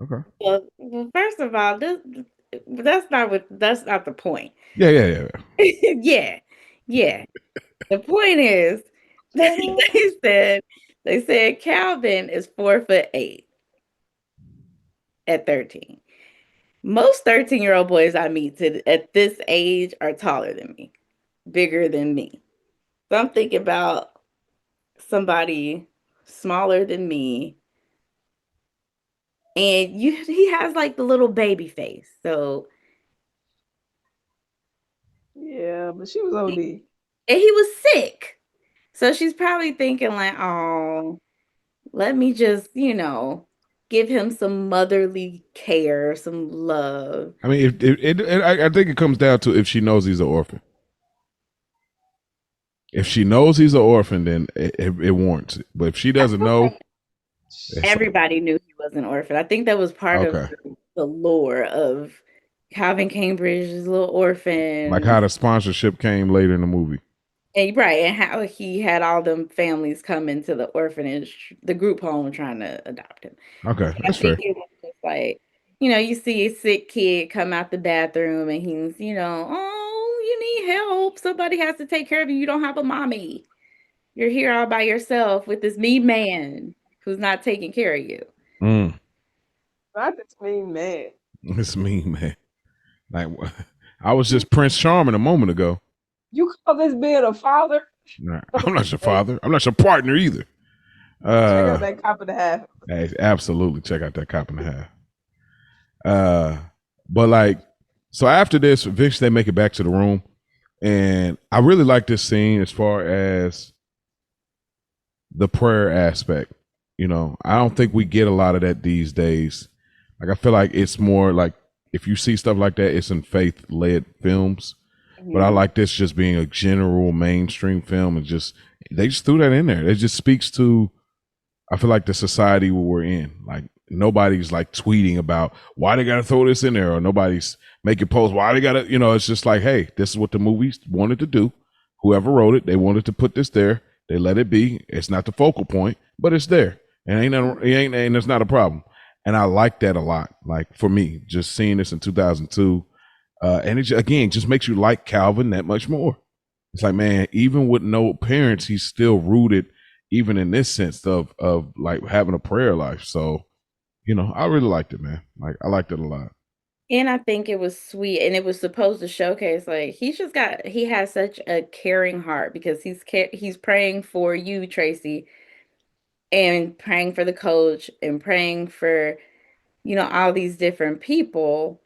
Okay. Well, first of all, that's not the point. Yeah. Yeah. Yeah. The point is they said Calvin is 4'8" at 13. Most 13-year-old boys I meet at this age are taller than me, bigger than me. So I'm thinking about somebody smaller than me, and he has like the little baby face. So Yeah, but she was OD. and he was sick. So she's probably thinking like, oh, let me just, give him some motherly care, some love. I mean, I think it comes down to if she knows he's an orphan. If she knows he's an orphan, then it warrants it. But if she doesn't know, Everybody knew he was an orphan. I think that was part of okay. the lore of Calvin Cambridge's little Like orphan. how the sponsorship came later in the movie. And right, and how he had all them families come into the orphanage, the group home trying to adopt him. Okay, I that's think fair. it was just like, you see a sick kid come out the bathroom and he's, oh, you need help. Somebody has to take care of you. You don't have a mommy. You're here all by yourself with this mean man who's not taking care of you. Mm, Not this mean man. it's mean, man. Like I was just Prince Charming a moment ago. You call this being a father? Nah, I'm not your father. I'm not your partner either. Check out that cop and a half. Hey, absolutely check out that cop and a half. But like, so after this, eventually they make it back to the room, and I really like this scene as far as the prayer aspect. I don't think we get a lot of that these days. Like, I feel like it's more like if you see stuff like that, it's in faith led films. But I like this just being a general mainstream film, and they just threw that in there. It just speaks to, I feel like, the society we're in. Like nobody's like tweeting about why they got to throw this in there, or nobody's making posts why they got to. It's just like, hey, this is what the movies wanted to do. Whoever wrote it, they wanted to put this there. They let it be. It's not the focal point, but it's there, and and it's not a problem. And I like that a lot. Like for me, just seeing this in 2002. And it again just makes you like Calvin that much more. It's like, man, even with no parents, he's still rooted, even in this sense of like having a prayer life. So, I really liked it, man. Like I liked it a lot. And I think it was sweet, and it was supposed to showcase like he has such a caring heart because he's praying for you, Tracy, and praying for the coach and praying for all these different people.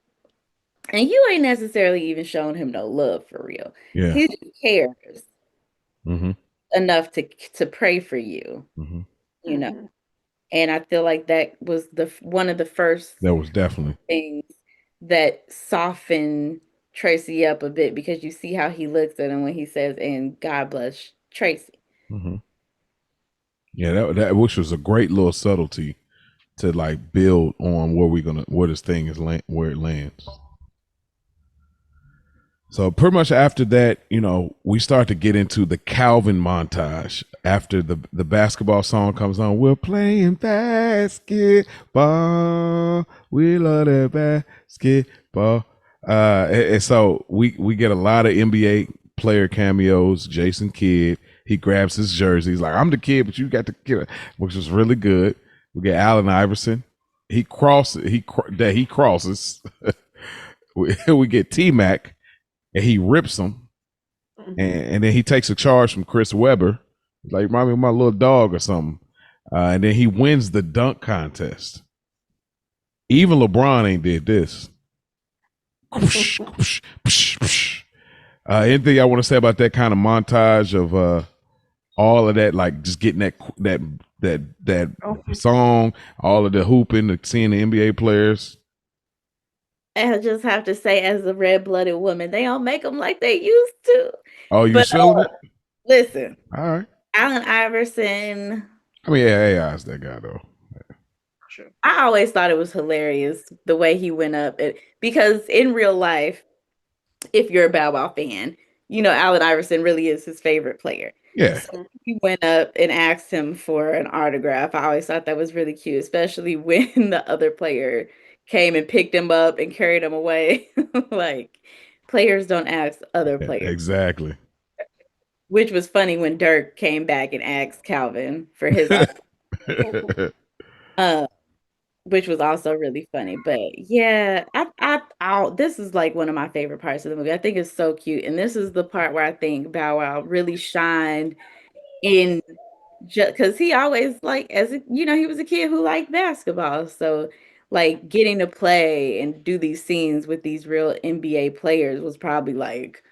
And you ain't necessarily even shown him no love for real. Yeah. He just cares Mm-hmm. enough to pray for you, Mm-hmm. you know. And I feel like that was one of the first That was definitely. things that softened Tracy up a bit, because you see how he looks at him when he says, "And God bless Tracy." Mm-hmm. Yeah, that which was a great little subtlety to like build on where this thing is where it lands. So pretty much after that, we start to get into the Calvin montage. After the basketball song comes on, we're playing basketball. We love that basketball. And so we get a lot of NBA player cameos. Jason Kidd, he grabs his jersey. He's like, "I'm the kid, but you got the kid," which was really good. We get Allen Iverson. He crosses. He crosses. We get T Mac. And he rips him, and then he takes a charge from Chris Webber, like, "Remind me of my little dog" or something. And then he wins the dunk contest. Even LeBron ain't did this. Anything I want to say about that kind of montage of all of that, like just getting that song, all of the hooping, seeing the NBA players? I just have to say, as a red-blooded woman, they don't make them like they used to. Oh, you But feeling it? listen, All right. Allen Iverson. I mean, yeah, AI's that guy though. I always thought it was hilarious the way he went up, because in real life, if you're a Bow Wow fan, Allen Iverson really is his favorite player. Yeah. So he went up and asked him for an autograph. I always thought that was really cute, especially when the other player came and picked him up and carried him away. Like, players don't ask other players. Exactly. Which was funny when Dirk came back and asked Calvin for his which was also really funny. But yeah, this is like one of my favorite parts of the movie. I think it's so cute. And this is the part where I think Bow Wow really shined in, just because he always, like, he was a kid who liked basketball. So like getting to play and do these scenes with these real NBA players was probably like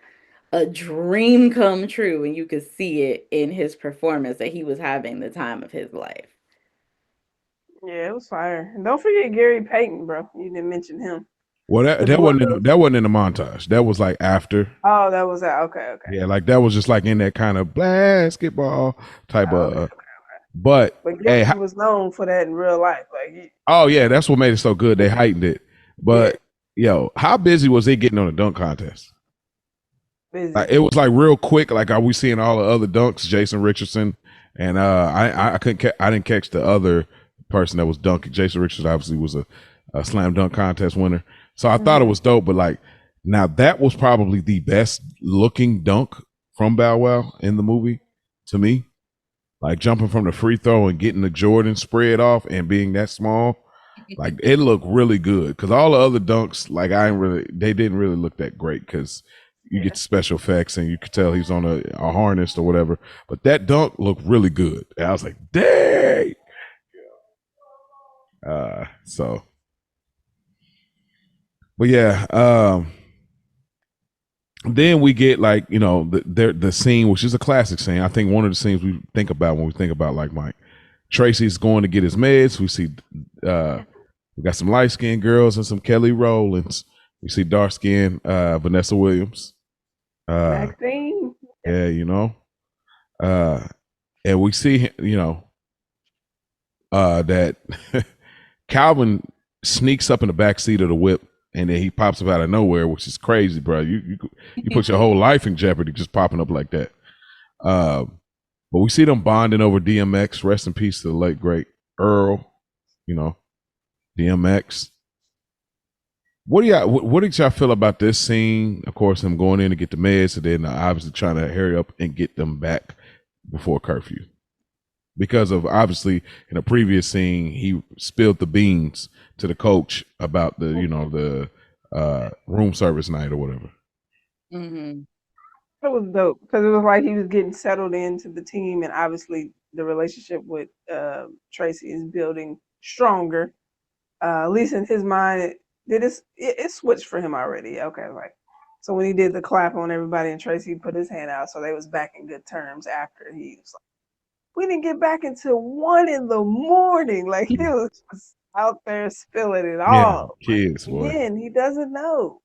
a dream come true, and you could see it in his performance that he was having the time of his life. Yeah, it was fire. And don't forget Gary Payton, bro. You didn't mention him. Well, that wasn't in the montage. That was like after. Oh, that was that. Okay. Yeah, like that was just like in that kind of basketball type of. Okay. But Gary hey, was known for that in real life. Like, oh yeah, that's what made it so good. They heightened it. But yo, how busy was they getting on the dunk contest? busy. Like, it was like real quick. Like, are we seeing all the other dunks? Jason Richardson, and I didn't catch the other person that was dunking. Jason Richardson obviously was a slam dunk contest winner, so I thought it was dope. But like, now that was probably the best looking dunk from Bow Wow in the movie to me. Like jumping from the free throw and getting the Jordan spread off and being that small, like it looked really good. Because all the other dunks, like they didn't really look that great because you get special effects and you could tell he's on a harness or whatever. But that dunk looked really good. And I was like, dang. So, but yeah, then we get like, the scene, which is a classic scene. I think one of the scenes we think about when we think about like Mike. Tracy's going to get his meds. We see we got some light skinned girls and some Kelly Rowlands. We see dark skinned Vanessa Williams. Maxine. Yeah, and we see that Calvin sneaks up in the back seat of the whip, and then he pops up out of nowhere, which is crazy, bro. You put your whole life in jeopardy just popping up like that. But we see them bonding over DMX. Rest in peace to the late great Earl. DMX. What did y'all feel about this scene? Of course, him going in to get the meds, and then obviously trying to hurry up and get them back before curfew. Because of obviously in a previous scene, he spilled the beans to the coach about the room service night or whatever. Mm-hmm. It was dope because it was like he was getting settled into the team, and obviously the relationship with Tracy is building stronger. At least in his mind, did it switched for him already. Okay, like so when he did the clap on everybody and Tracy put his hand out, so they was back in good terms after he was like, we didn't get back until 1 a.m. Like he was just out there spilling it Yeah, all. kids, boy. Again, he doesn't know,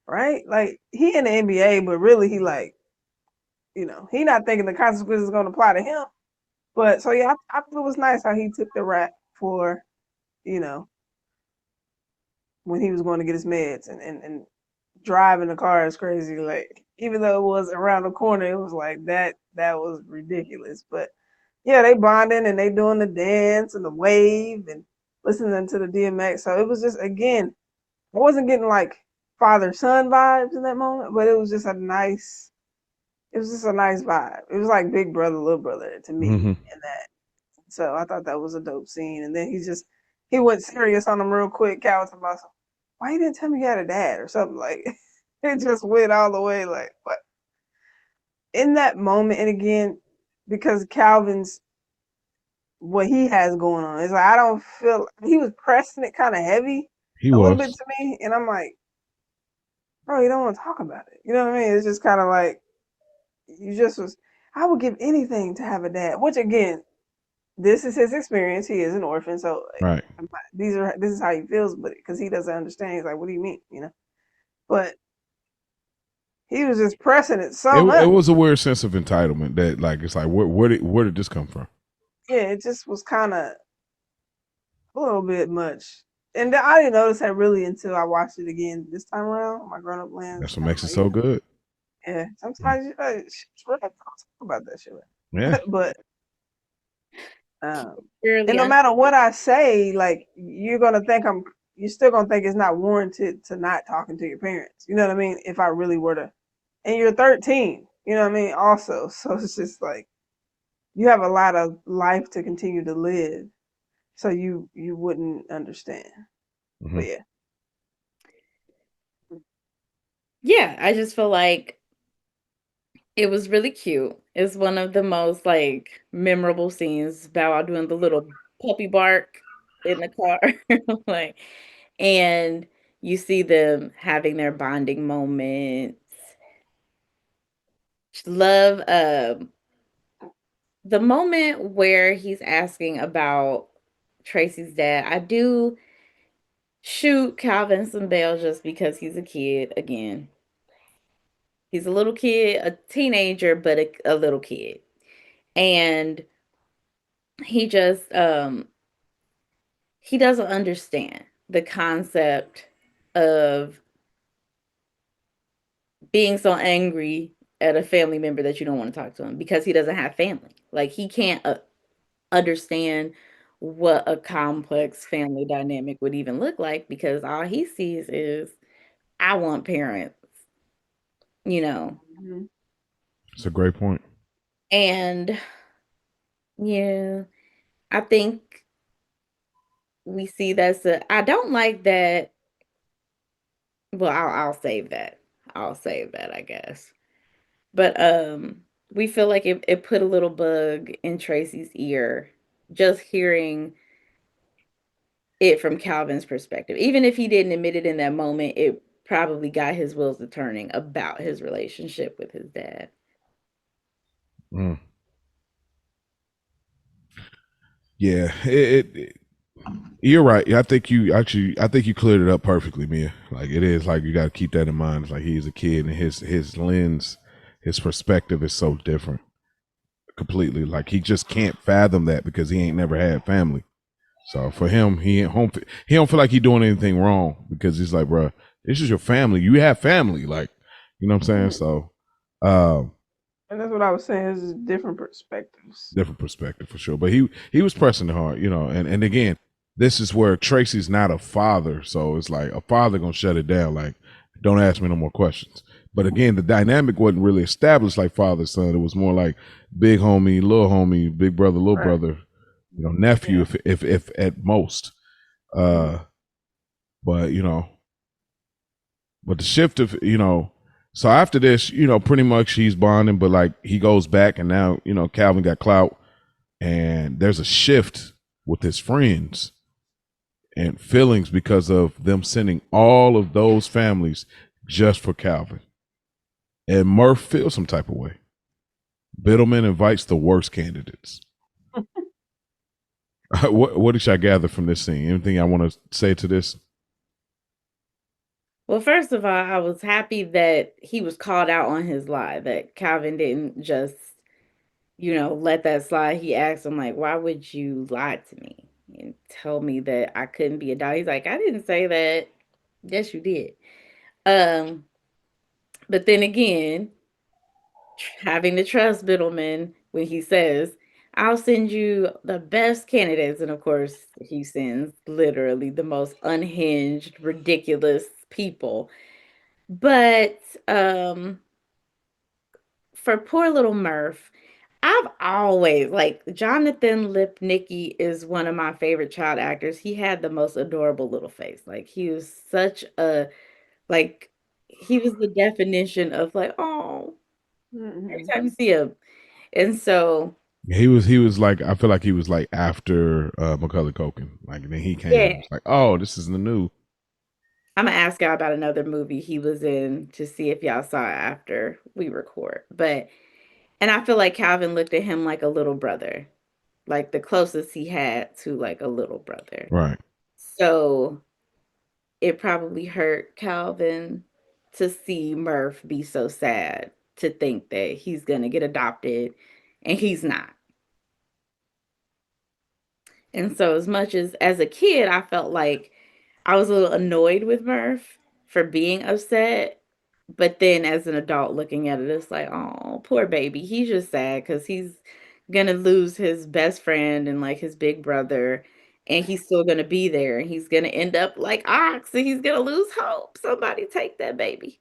right? Like he in the NBA, but really he like, he not thinking the consequences going to apply to him. But so yeah, I thought it was nice how he took the rap for, you know, when he was going to get his meds and driving the car is crazy. Like even though it was around the corner, it was like that was ridiculous. But yeah, they bonding and they doing the dance and the wave and listening to the DMX. So it was just again, I wasn't getting like father son vibes in that moment, but it was just a nice vibe. It was like big brother, little brother to me in that. So I thought that was a dope scene. And then he went serious on him real quick. Cal was about, why you didn't tell me you had a dad or something like it just went all the way like what in that moment. And again, because Calvin's what he has going on, it's like I don't feel he was pressing it kind of heavy little bit to me, and I'm like, bro, you don't want to talk about it. You know what I mean? It's just kind of like you just was. I would give anything to have a dad. Which again, this is his experience. He is an orphan, so right. This is how he feels, but because he doesn't understand, he's like, "What do you mean?" But he was just pressing it so much. It was a weird sense of entitlement that, like, it's like, where did this come from? Yeah, it just was kind of a little bit much, and I didn't notice that really until I watched it again this time around on my grown up land. That's what makes it so good. Yeah, sometimes you talk about that shit. Yeah, but and no matter what I say, like you're still gonna think it's not warranted to not talking to your parents. You know what I mean? If I really were to, and you're 13, you know what I mean? Also, so it's just like you have a lot of life to continue to live, so you wouldn't understand. But yeah, I just feel like it was really cute. It's one of the most like memorable scenes. Bow Wow doing the little puppy bark in the car, like, and you see them having their bonding moments. Love the moment where he's asking about Tracy's dad. I do shoot Calvin some bail just because he's a kid again. He's a little kid, a teenager, but a little kid. And he just he doesn't understand the concept of being so angry at a family member that you don't want to talk to him because he doesn't have family. Like he can't understand what a complex family dynamic would even look like because all he sees is I want parents, you know. It's a great point. And yeah, I think we see I don't like that. Well, I'll save that. I'll save that, I guess. But we feel like it put a little bug in Tracy's ear just hearing it from Calvin's perspective. Even if he didn't admit it in that moment, it probably got his wheels to turning about his relationship with his dad. Yeah, you're right. I think you cleared it up perfectly, Mia. Like it is like you got to keep that in mind. It's like he's a kid and his lens, his perspective is so different, completely. Like he just can't fathom that because he ain't never had family. So for him, he don't feel like he's doing anything wrong because he's like, bro, this is your family. You have family, like, you know what I'm saying? So, and that's what I was saying. Is different perspectives. Different perspective for sure. But he was pressing the hard, and again, this is where Tracy's not a father, so it's like a father gonna shut it down. Like, don't ask me no more questions. But again, the dynamic wasn't really established like father son. It was more like big homie, little homie, big brother, little brother, nephew, if at most. But but the shift of so after this, pretty much he's bonding, but like he goes back and now, Calvin got clout and there's a shift with his friends. and feelings because of them sending all of those families just for Calvin. And Murph feels some type of way. Biddleman invites the worst candidates. What did I gather from this scene? Anything I want to say to this? Well, first of all, I was happy that he was called out on his lie, that Calvin didn't just, let that slide. He asked him, like, why would you lie to me and tell me that I couldn't be a dog? He's like, I didn't say that. Yes, you did. But then again, having to trust Biddleman when he says, I'll send you the best candidates. And of course, he sends literally the most unhinged, ridiculous people. But for poor little Murph, I've always like Jonathan Lipnicki is one of my favorite child actors. He had the most adorable little face. Like he was such a like he was the definition of like, oh, every time you see him. And so He was like, I feel like he was like after Macaulay Culkin. Like then he came yeah, and was like, oh, this is the new. I'm gonna ask y'all about another movie he was in to see if y'all saw it after we record. And I feel like Calvin looked at him like a little brother, like the closest he had to like a little brother. Right. So it probably hurt Calvin to see Murph be so sad to think that he's gonna get adopted and he's not. And so as much as a kid, I felt like I was a little annoyed with Murph for being upset. But then as an adult looking at it, it's like, oh, poor baby. He's just sad because he's gonna lose his best friend and like his big brother, and he's still gonna be there, and he's gonna end up like Ox, and he's gonna lose hope. Somebody take that baby.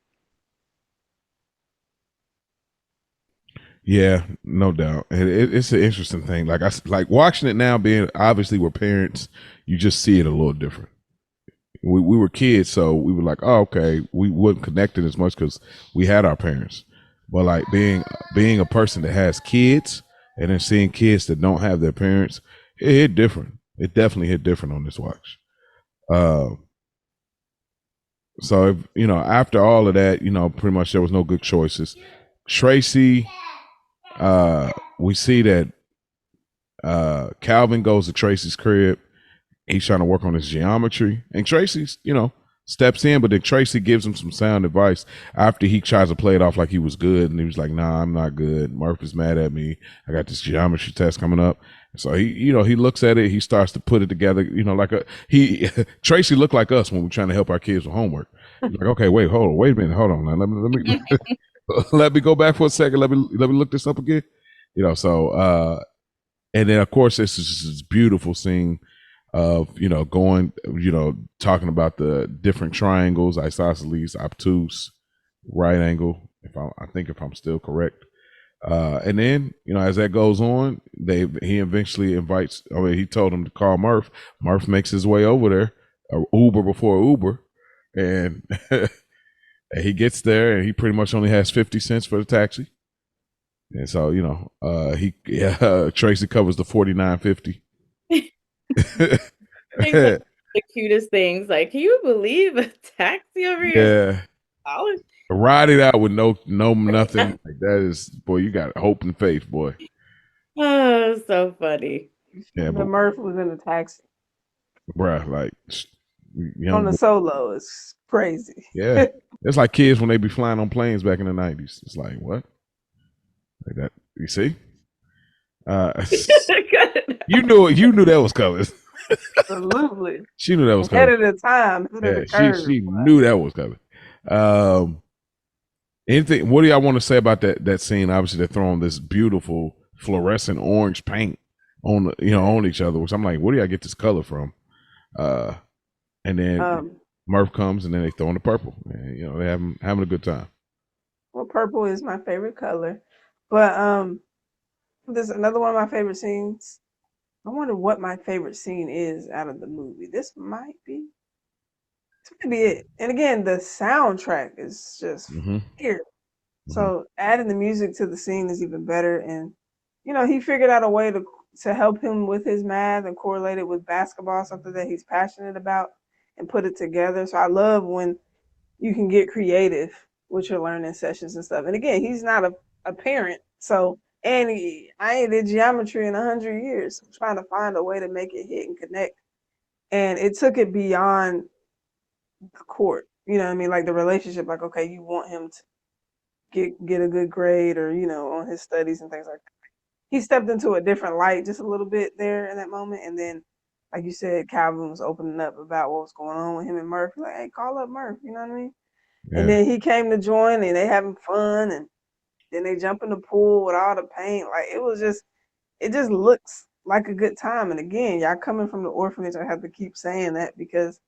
Yeah, no doubt. And it's an interesting thing. Like watching it now, being obviously we're parents, you just see it a little different. We were kids, so we were like, oh, okay, we wouldn't connect it as much because we had our parents. But like being a person that has kids and then seeing kids that don't have their parents, it hit different. It definitely hit different on this watch. Uh, so if, after all of that, pretty much there was no good choices. Tracy, we see that Calvin goes to Tracy's crib. He's trying to work on his geometry, and Tracy's, steps in, but then Tracy gives him some sound advice after he tries to play it off like he was good, and he was like, "Nah, I'm not good. Murph is mad at me. I got this geometry test coming up." So he looks at it. He starts to put it together. Tracy looked like us when we're trying to help our kids with homework. He's like, okay, wait a minute, hold on. Now, let me let me go back for a second. Let me look this up again. And then of course it's just this beautiful scene of going talking about the different triangles, isosceles, obtuse, right angle, I think if I'm still correct. And then as that goes on, he eventually invites, he told him to call Murph. Murph makes his way over there, Uber before Uber, and and he gets there and he pretty much only has 50 cents for the taxi. And so Tracy covers the $49.50. The cutest things. Like, can you believe a taxi over here? Yeah. Ride it out with no nothing. Like that is, boy, you got hope and faith, boy. Oh, so funny. Yeah, but Murph was in the taxi. Bruh, like on the solo. It's crazy. Yeah. It's like kids when they be flying on planes back in the 90s. It's like, what? Like that. You see? You knew that was coming. Absolutely. She knew that was coming. Ahead of the time. She knew that was coming. Anything? What do y'all want to say about that scene? Obviously, they're throwing this beautiful fluorescent orange paint on on each other. Which I'm like, where do y'all get this color from? And then Murph comes, and then they throw in the purple. And, they're having a good time. Well, purple is my favorite color, but there's another one of my favorite scenes. I wonder what my favorite scene is out of the movie. This might be it. And again, the soundtrack is just here. So adding the music to the scene is even better. And he figured out a way to to help him with his math and correlate it with basketball, something that he's passionate about, and put it together. So I love when you can get creative with your learning sessions and stuff. And again, he's not a parent, so I ain't did geometry in 100 years. I'm trying to find a way to make it hit and connect. And it took it beyond the court. You know what I mean? Like the relationship. Like, okay, you want him to get a good grade, or on his studies and things like that. He stepped into a different light just a little bit there in that moment, and then, like you said, Calvin was opening up about what was going on with him and Murph. Like, hey, call up Murph. You know what I mean? Yeah. And then he came to join, and they having fun, and then they jump in the pool with all the paint. Like it just looks like a good time. And again, y'all coming from the orphanage, I have to keep saying that because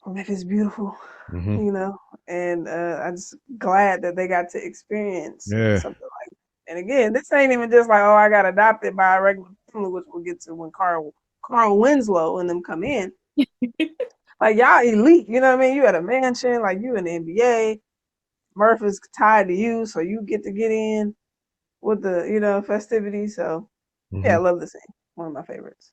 life is beautiful, and I'm just glad that they got to experience something like that. And again, this ain't even just like, oh, I got adopted by a regular family, which we'll get to when Carl Winslow and them come in. Like, y'all elite, you know what I mean? You at a mansion, like you in the NBA. Murph is tied to you, so you get to get in with the festivities. So yeah, I love the scene. One of my favorites.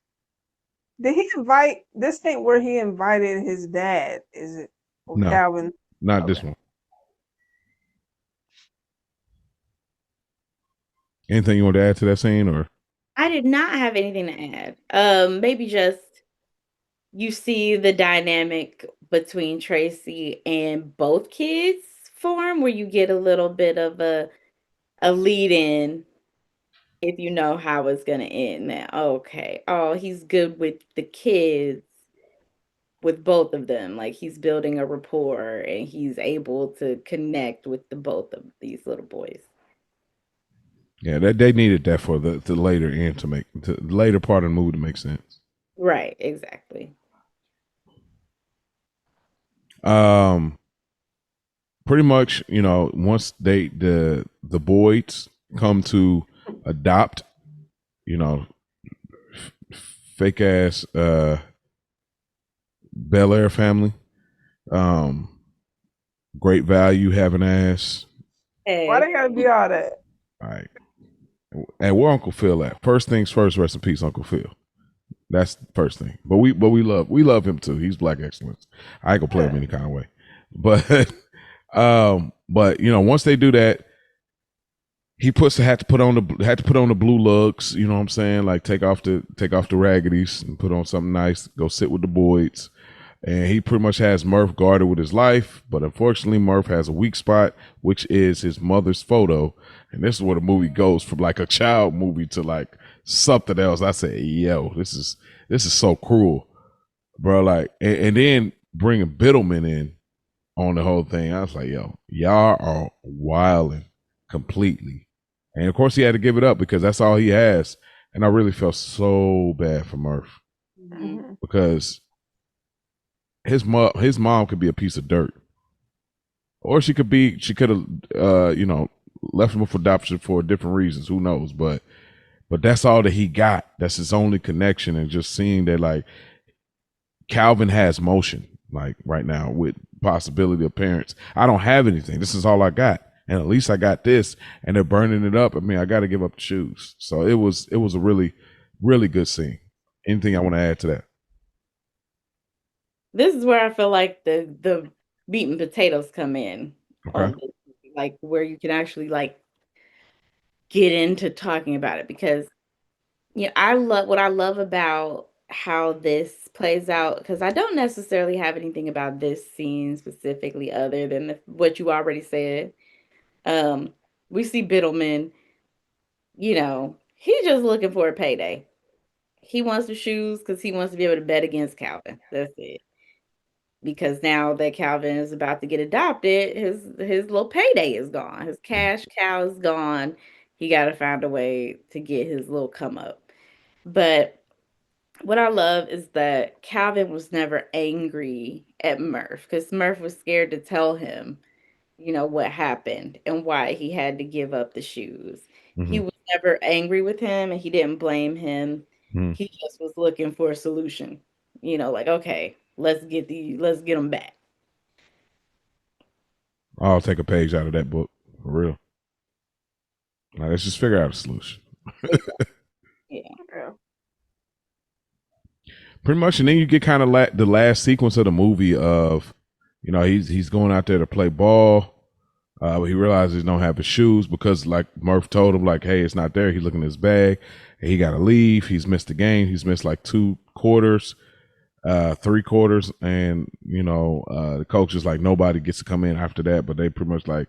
Did he invite this thing where he invited his dad? Is it No, Calvin? Not this one. Anything you want to add to that scene, or? I did not have anything to add. Maybe just you see the dynamic between Tracy and both kids form, where you get a little bit of a lead in if you know how it's gonna end. Now, okay, oh, he's good with the kids, with both of them. Like he's building a rapport and he's able to connect with the both of these little boys. Yeah, they needed that for the later end to make the later part of the movie to make sense. Right, exactly. Pretty much, once the Boyds come to adopt, fake ass Bel Air family, great value having ass. Hey. Why they gotta be all that? All right. And where Uncle Phil at? First things first, rest in peace, Uncle Phil. That's the first thing. But we love him too. He's black excellence. I ain't gonna play him any kind of way. But once they do that, he had to put on the blue lugs, you know what I'm saying? Like take off the raggities and put on something nice, go sit with the Boyds. And he pretty much has Murph guarded with his life, but unfortunately Murph has a weak spot, which is his mother's photo. And this is where the movie goes from like a child movie to like something else. I say, yo, this is so cruel, bro. Like, and then bringing Biddleman in on the whole thing. I was like, yo, y'all are wilding completely. And of course he had to give it up because that's all he has. And I really felt so bad for Murph because his mom could be a piece of dirt, or she could have left him for adoption for different reasons. Who knows? But that's all that he got. That's his only connection. And just seeing that like Calvin has motion like right now with possibility of parents. I don't have anything. This is all I got. And at least I got this, and they're burning it up. I mean, I got to give up the shoes. So it was a really, really good scene. Anything I want to add to that? This is where I feel like the meat and potatoes come in. Okay. Like where you can actually like get into talking about it, because I love about how this plays out, because I don't necessarily have anything about this scene specifically other than what you already said. We see Biddleman, he's just looking for a payday. He wants the shoes because he wants to be able to bet against Calvin. That's it. Because now that Calvin is about to get adopted, his little payday is gone. His cash cow is gone. He got to find a way to get his little come up. But what I love is that Calvin was never angry at Murph, because Murph was scared to tell him, what happened and why he had to give up the shoes. He was never angry with him and he didn't blame him. He just was looking for a solution. Like, okay, let's get them back. I'll take a page out of that book for real. Now let's just figure out a solution. Yeah. Yeah. Pretty much, and then you get kind of the last sequence of the movie of, he's going out there to play ball. He realizes he don't have his shoes because, like Murph told him, like, hey, it's not there. He's looking at his bag, and he got to leave. He's missed the game. He's missed like 2 quarters, 3 quarters, and the coach is like, nobody gets to come in after that. But they pretty much like,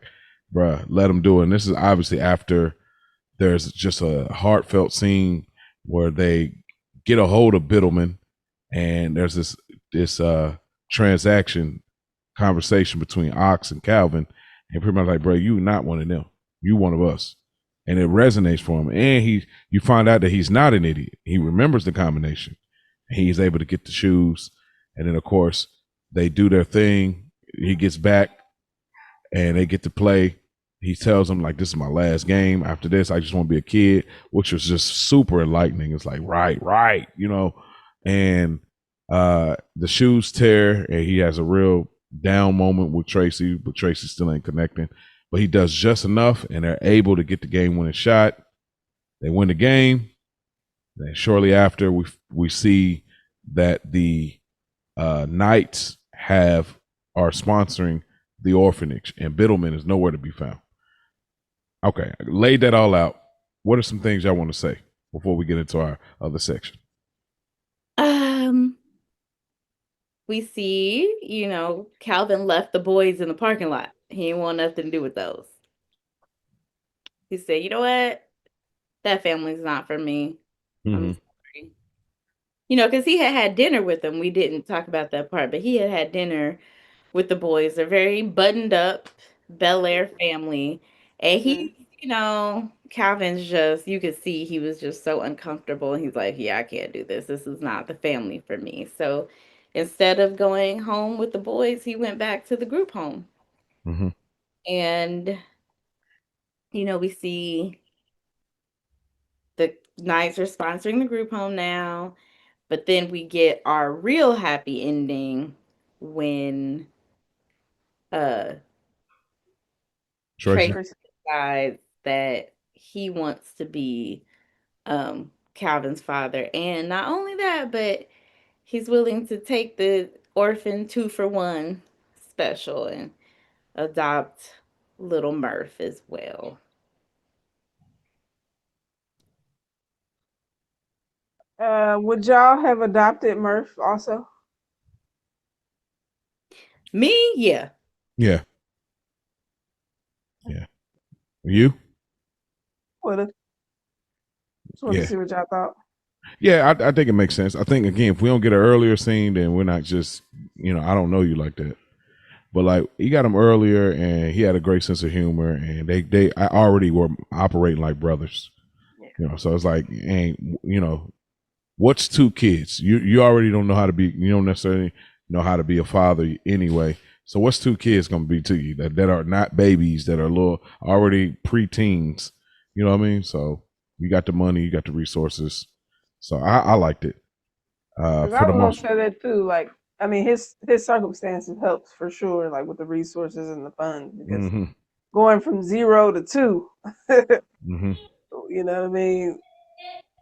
bruh, let him do it. And this is obviously after there's just a heartfelt scene where they get a hold of Biddleman, and there's this transaction conversation between Ox and Calvin, and pretty much like, bro, you not one of them, you one of us, and it resonates for him. And you find out that he's not an idiot. He remembers the combination. He's able to get the shoes, and then of course they do their thing. He gets back, and they get to play. He tells them like, this is my last game. After this, I just want to be a kid, which was just super enlightening. It's like, right, and the shoes tear, and he has a real down moment with Tracy, but Tracy still ain't connecting. But he does just enough, and they're able to get the game-winning shot. They win the game. Then shortly after, we see that the Knights are sponsoring the orphanage, and Biddleman is nowhere to be found. Okay, I laid that all out. What are some things y'all want to say before we get into our other section? We see, Calvin left the boys in the parking lot. He didn't want nothing to do with those. He said, you know what? That family's not for me. I'm sorry. Because he had dinner with them. We didn't talk about that part, but he had dinner with the boys. They're very buttoned up, Bel Air family. And Calvin's just, you could see he was just so uncomfortable. He's like, yeah, I can't do this. This is not the family for me. So instead of going home with the boys, he went back to the group home. And, we see the Knights are sponsoring the group home now. But then we get our real happy ending when Tracy decides that he wants to be Calvin's father. And not only that, but he's willing to take the orphan 2-for-1 special and adopt little Murph as well. Would y'all have adopted Murph also? Me? Yeah. Yeah. You? Would just want to see what y'all thought. Yeah, I think it makes sense. I think, again, if we don't get an earlier scene, then we're not just, I don't know you like that. But like, he got him earlier, and he had a great sense of humor, and they already were operating like brothers. So it's like, what's 2 kids? You already don't know how to be. You don't necessarily know how to be a father anyway. So what's 2 kids gonna be to you that are not babies, that are little already preteens? You know what I mean? So you got the money, you got the resources. So I liked it. I was gonna say that too. Like, I mean, his circumstances helps for sure, like with the resources and the funds, because going from 0 to 2, you know what I mean,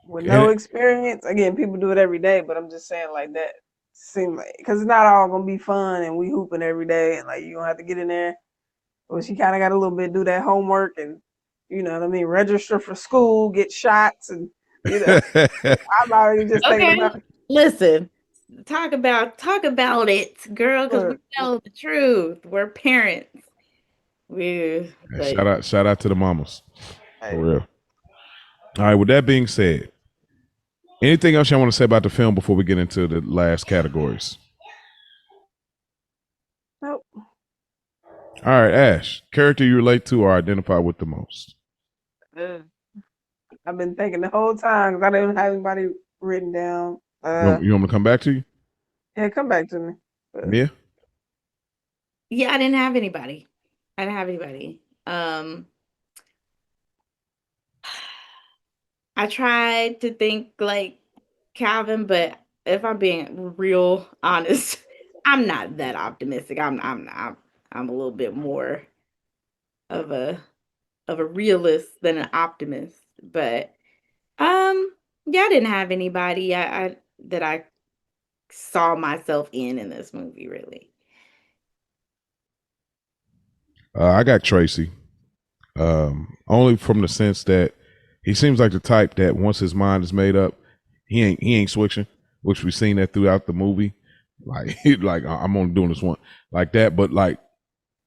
with no experience. Again, people do it every day, but I'm just saying, like, that seems like, because it's not all gonna be fun and we hooping every day, and like you gonna have to get in there. Well, she kind of got a little bit do that homework, and you know what I mean, register for school, get shots, and I'm already just thinking about. Listen, talk about it, girl, because we know the truth. We're parents. Shout out to the mamas. For real. All right, with that being said, anything else you want to say about the film before we get into the last categories? Nope. All right, Ash, character you relate to or identify with the most? I've been thinking the whole time because I didn't have anybody written down. You want me to come back to you? Yeah, come back to me. Yeah. Yeah, I didn't have anybody. I tried to think like Calvin, but if I'm being real honest, I'm not that optimistic. I'm a little bit more of a realist than an optimist. But Yeah, I didn't have anybody I that I saw myself in this movie, really. I got Tracy. Only from the sense that he seems like the type that once his mind is made up, he ain't switching, which we've seen that throughout the movie. Like like I'm only doing this one like that, but like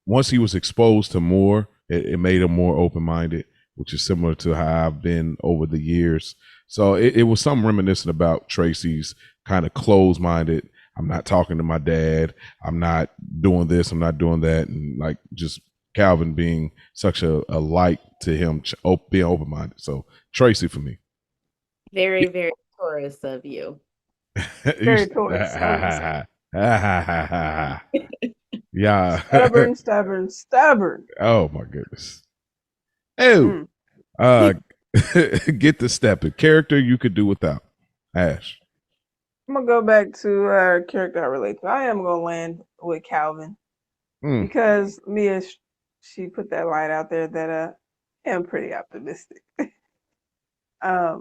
once he was exposed to more, it made him more open minded, which is similar to how I've been over the years. So it was something reminiscent about Tracy's kind of closed minded. I'm not talking to my dad. I'm not doing this. I'm not doing that. And like just Calvin being such a light to him, being open minded. So Tracy for me. Very, very Taurus of you. Very Taurus. I was gonna Yeah. say stubborn, stubborn. Oh my goodness. Oh. Uh get the step. A character you could do without. Ash. I'm gonna go back to a character I relate to. I am gonna land with Calvin because Mia, she put that light out there that I am pretty optimistic. Not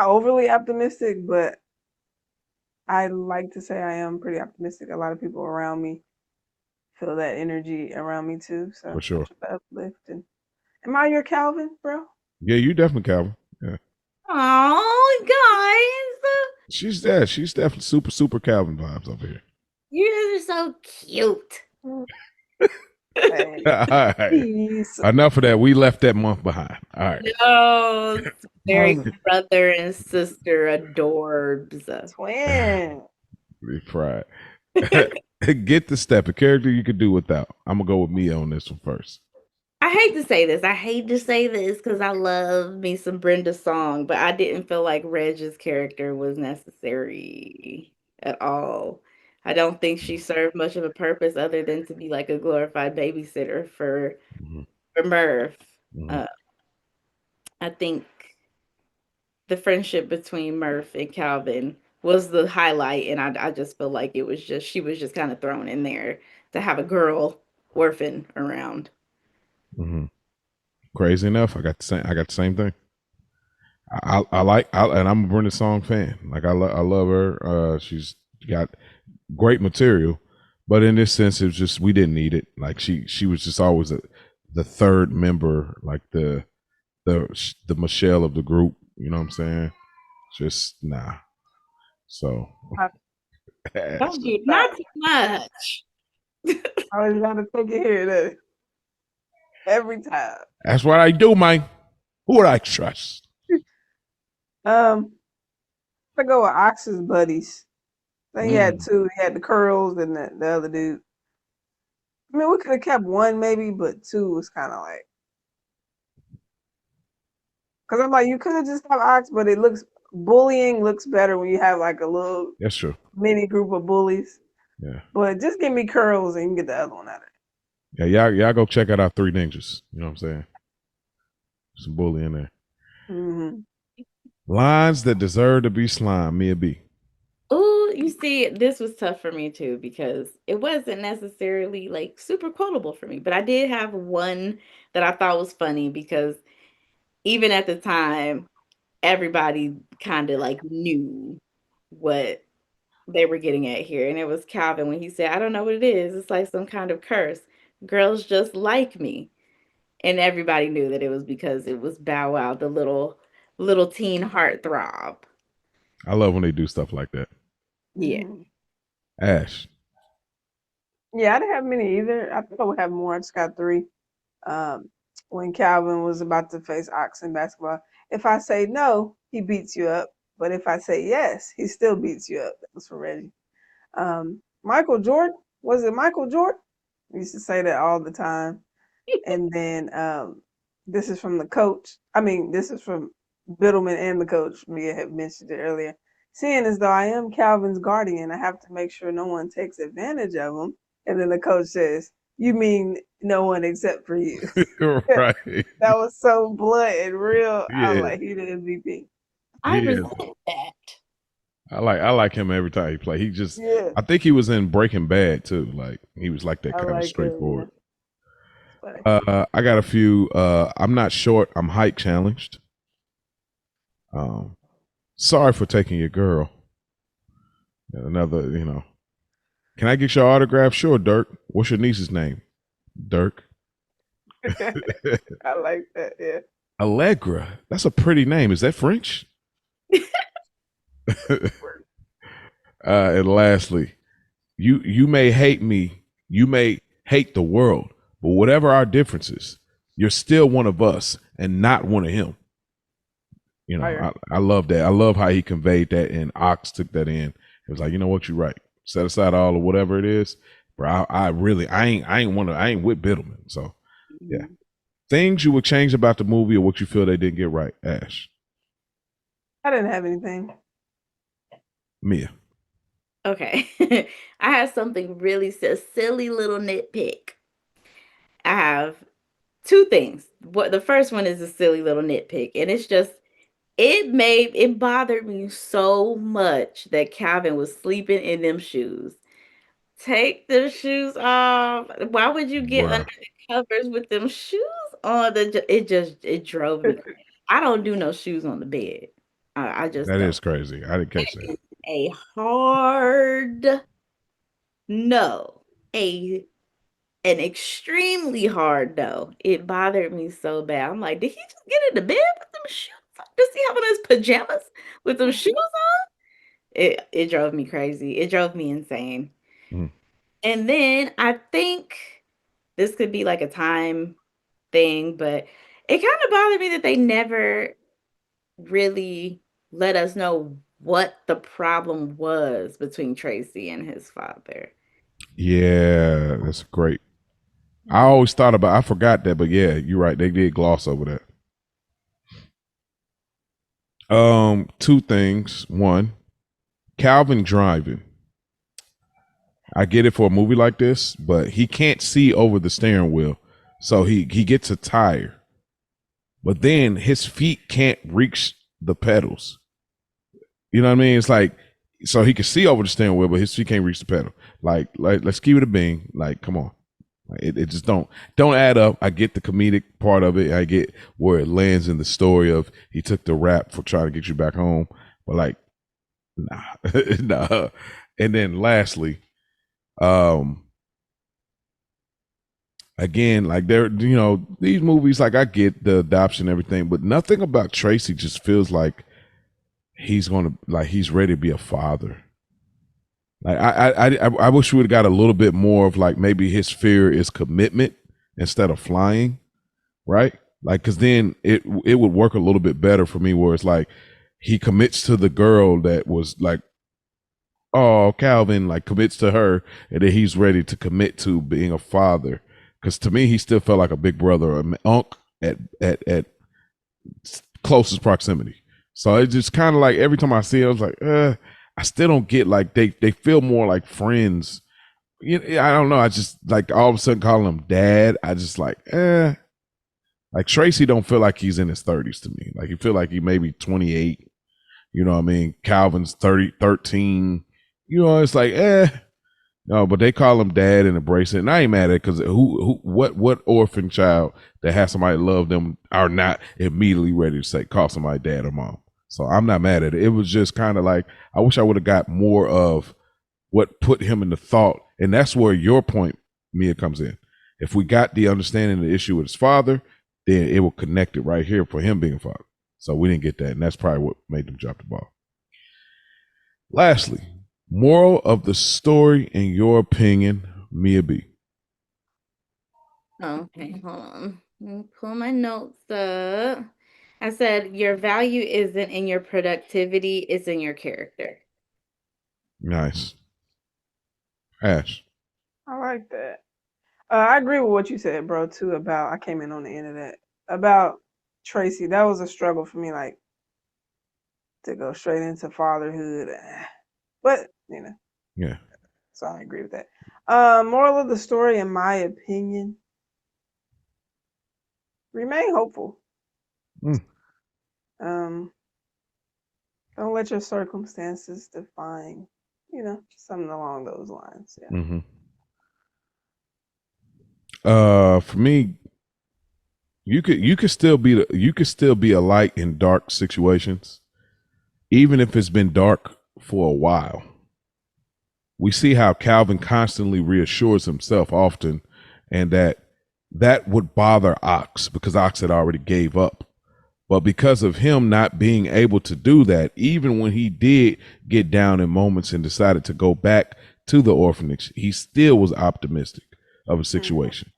overly optimistic, but I like to say I am pretty optimistic. A lot of people around me feel that energy around me too. So For sure. I try to uplift. And am I your Calvin, bro? Yeah, you definitely Calvin. Yeah. Oh, guys, She's definitely super Calvin vibes over here. you guys are so cute. Hey, All right. peace. Enough of that. We left that month behind. All right. No, it's very brother and sister adorbs. Twin. Be fried. Get the step. A character you could do without. I'm gonna go with Mia on this one first. I hate to say this. I hate to say this because I love me some Brenda Song, but I didn't feel like Reg's character was necessary at all. I don't think she served much of a purpose other than to be like a glorified babysitter for Murph. Mhm. I think the friendship between Murph and Calvin was the highlight, and I just feel like it was just she was just kind of thrown in there to have a girl orphan around. Mhm. Crazy enough, I got the same thing. And I'm a Brenda Song fan. Like I love her. She's got great material, but in this sense, it's just we didn't need it. Like she was just always the third member, like the Michelle of the group. You know what I'm saying? Just nah. So Don't do not too much. I always gotta take it here today. Every time. that's what I do, man. Who would I trust? I go with Ox's buddies. Then he had two. He had the curls and the other dude. I mean, we could have kept one maybe, but two was kind of like. Because I'm like, you could have just have Ox, but bullying looks better when you have like a little That's true. mini group of bullies. Yeah. But just give me curls and you can get the other one out of it. Yeah, y'all go check out our Three Ninjas. You know what I'm saying? Some bully in there. Mm-hmm. Lines that deserve to be slime. Mia B. Oh, you see, this was tough for me too because it wasn't necessarily like super quotable for me, but I did have one that I thought was funny because even at the time, everybody kind of like knew what they were getting at here. And it was Calvin when he said, I don't know what it is. It's like some kind of curse. Girls just like me. And everybody knew that it was because it was Bow Wow, the little teen heartthrob. I love when they do stuff like that. Yeah. Mm-hmm. Ash. Yeah, I didn't have many either. I thought I would have more. I just got three. When Calvin was about to face Ox in basketball, if I say no, he beats you up. But if I say yes, he still beats you up. That was for Reggie. Michael Jordan, was it Michael Jordan? We used to say that all the time. And then this is from the coach. I mean, this is from Biddleman and the coach. Mia had mentioned it earlier. Seeing as though I am Calvin's guardian, I have to make sure no one takes advantage of him. And then the coach says, you mean no one except for you. Right. That was so blunt and real. Yeah. I was like, he the MVP. I Yeah. resent that. I like him every time he play. He just Yeah. I think he was in Breaking Bad too. Like he was like that I kind of like straightforward. It, yeah. I got a few. I'm not short. I'm height challenged. Sorry for taking your girl. Another, can I get your autograph? Sure, Dirk. What's your niece's name? Dirk. I like that. Yeah. Allegra. That's a pretty name. Is that French? And lastly, you may hate me, you may hate the world, but whatever our differences, you're still one of us and not one of him. I love that. I love how he conveyed that, and Ox took that in. It was like, you know what, you're right. Set aside all of whatever it is, bro. I ain't with Biddleman. So yeah. Things you would change about the movie or what you feel they didn't get right, Ash. I didn't have anything. Mia. Okay. I have something really silly little nitpick. I have two things. The first one is a silly little nitpick, and it's just it bothered me so much that Calvin was sleeping in them shoes. Take the shoes off. Why would you get Bruh. under the covers with them shoes on? It drove me crazy. I don't do no shoes on the bed. I just That don't. is crazy. I didn't catch that. A hard no. An extremely hard no. It bothered me so bad. I'm like, did he just get into bed with them shoes? Does he have on his pajamas with them shoes on? It drove me crazy. It drove me insane. And then I think this could be like a time thing, but it kind of bothered me that they never really let us know what the problem was between Tracy and his father. Yeah, that's great. I always thought about, I forgot that, but yeah, you're right. They did gloss over that. Two things. One, Calvin driving. I get it for a movie like this, but he can't see over the steering wheel. So he gets a tire. But then his feet can't reach the pedals. You know what I mean? It's like, so he can see over the steering wheel, but his feet can't reach the pedal. Like let's keep it a bean. Like, come on. It just don't add up. I get the comedic part of it. I get where it lands in the story of he took the rap for trying to get you back home. But like, nah. Nah. And then lastly, again, like these movies, like I get the adoption and everything, but nothing about Tracy just feels like he's ready to be a father. Like I wish we would have got a little bit more of like maybe his fear is commitment instead of flying, right? Like, cause then it would work a little bit better for me where it's like he commits to the girl that was like, oh, Calvin like commits to her, and then he's ready to commit to being a father. Because to me, he still felt like a big brother or an uncle at closest proximity. So it's just kind of like every time I see it, I was like, I still don't get like they feel more like friends. I don't know. I just like all of a sudden calling him dad. I just like, like Tracy don't feel like he's in his 30s to me. Like he feel like he may be 28. You know what I mean? Calvin's 13. It's like, no, but they call him dad and embrace it. And I ain't mad at it because what orphan child that has somebody love them are not immediately ready to say, call somebody dad or mom. So I'm not mad at it. It was just kind of like, I wish I would have got more of what put him in the thought. And that's where your point, Mia, comes in. If we got the understanding of the issue with his father, then it will connect it right here for him being a father. So we didn't get that. And that's probably what made them drop the ball. Lastly, moral of the story, in your opinion, Mia B. Okay, hold on. Let me pull my notes up. I said your value isn't in your productivity, it's in your character. Nice. Ash. I like that. I agree with what you said, bro, too, about I came in on the end of that. About Tracy, that was a struggle for me, like, to go straight into fatherhood. But, Yeah. So I agree with that. Moral of the story, in my opinion, remain hopeful. Don't let your circumstances define, something along those lines. Yeah. For me, you could still be a light in dark situations. even if it's been dark for a while, we see how Calvin constantly reassures himself often, and that would bother Ox because Ox had already gave up. But because of him not being able to do that, even when he did get down in moments and decided to go back to the orphanage, he still was optimistic of a situation.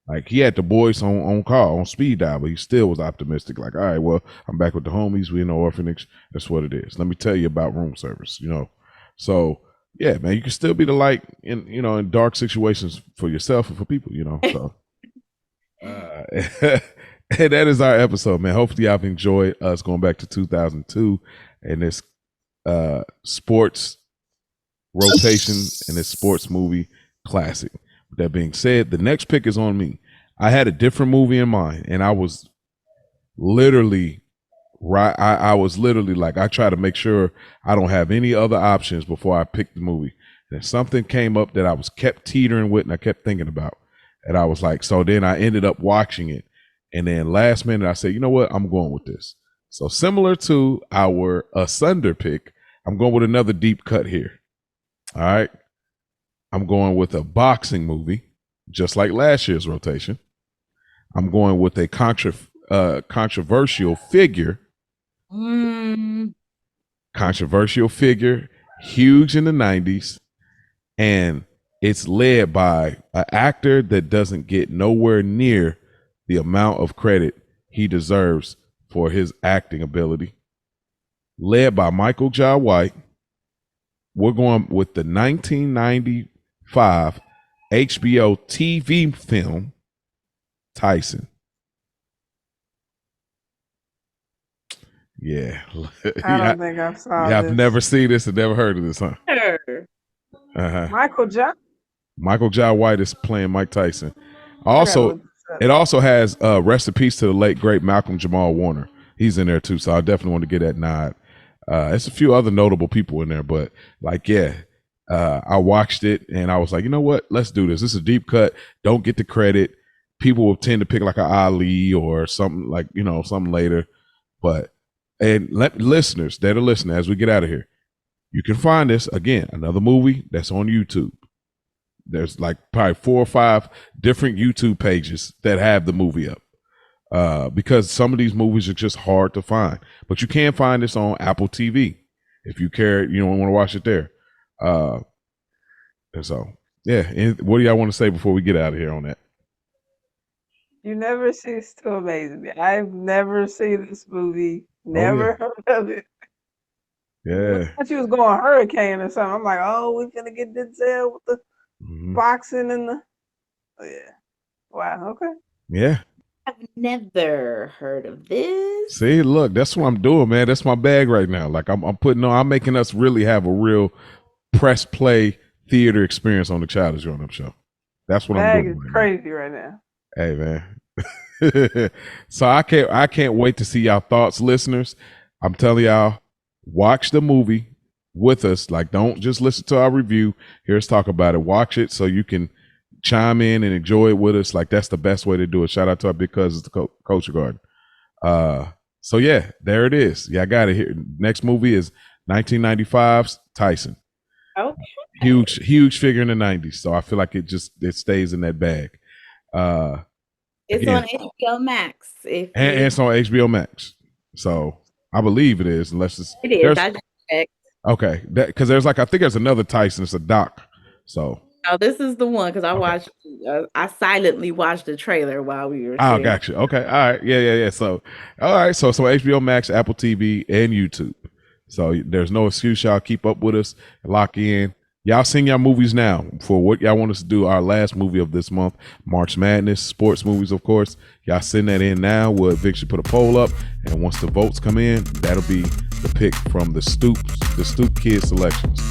Like, he had the boys on call, on speed dial, but he still was optimistic. Like, all right, well, I'm back with the homies. We in the orphanage. That's what it is. Let me tell you about room service, you know? So yeah, man, you can still be the light in, you know, in dark situations for yourself and for people, you know? So, and that is our episode, man. Hopefully y'all have enjoyed us going back to 2002 and this sports rotation and this sports movie classic. With that being said, the next pick is on me. I had a different movie in mind, and I was literally I was literally like, I try to make sure I don't have any other options before I pick the movie. And something came up that I was kept teetering with and I kept thinking about. And I was like, so then I ended up watching it. And then last minute I said, you know what? I'm going with this. So similar to our Asunder pick, I'm going with another deep cut here. All right. I'm going with a boxing movie, just like last year's rotation. I'm going with a controversial figure. Controversial figure, huge in the 90s. And it's led by an actor that doesn't get nowhere near the amount of credit he deserves for his acting ability. Led by Michael Jai White. We're going with the 1995 HBO TV film, Tyson. Yeah. I don't think I saw this. I've never seen this and never heard of this, huh? Michael Jai White is playing Mike Tyson. Also, it also has rest in peace to the late great Malcolm Jamal Warner. He's in there too, so I definitely want to get that nod. It's a few other notable people in there, but like, yeah, I watched it and I was like, you know what? Let's do this. This is a deep cut. Don't get the credit. People will tend to pick like an Ali or something like, you know, something later. But and let listeners that are listening as we get out of here, you can find this again, another movie that's on YouTube. There's like probably 4 or 5 different YouTube pages that have the movie up. Because some of these movies are just hard to find, but you can find this on Apple TV if you care, you don't want to watch it there. And so, yeah. And what do y'all want to say before we get out of here on that? You never cease to amaze me. I've never seen this movie, never heard of it. Yeah. I thought you was going Hurricane or something. I'm like, oh, we're gonna get Denzel with the boxing and the. Oh, yeah. Wow. Okay. Yeah. I've never heard of this. See, look, that's what I'm doing, man. That's my bag right now. Like I'm making us really have a real press play theater experience on the Childish Grownups Show. That's what I'm doing. Bag is crazy right now. Hey, man. So I can't wait to see y'all thoughts, listeners. I'm telling y'all, watch the movie with us. Like, don't just listen to our review. Hear us talk about it. Watch it so you can chime in and enjoy it with us. Like, that's the best way to do it. Shout out to our big cousins, the Culture Garden. So yeah, there it is. Yeah, I got it here. Next movie is 1995's Tyson. Okay. Huge figure in the 90s. So I feel like it stays in that bag. It's on HBO Max. And it's on HBO Max. So I believe it is, unless it's. It is. I just checked. Okay, because there's like, I think there's another Tyson. It's a doc. So. Oh, this is the one because I watched. I silently watched the trailer while we were. Oh, gotcha. Okay, all right, yeah. So, all right, so HBO Max, Apple TV, and YouTube. So there's no excuse, y'all. Keep up with us, lock in. Y'all sing y'all movies now for what y'all want us to do. Our last movie of this month, March Madness, sports movies, of course. Y'all send that in now. We'll eventually put a poll up, and once the votes come in, that'll be the pick from the Stoop Kids selections.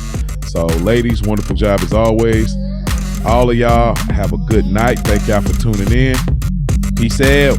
So, ladies, wonderful job as always. All of y'all have a good night. Thank y'all for tuning in. Peace out.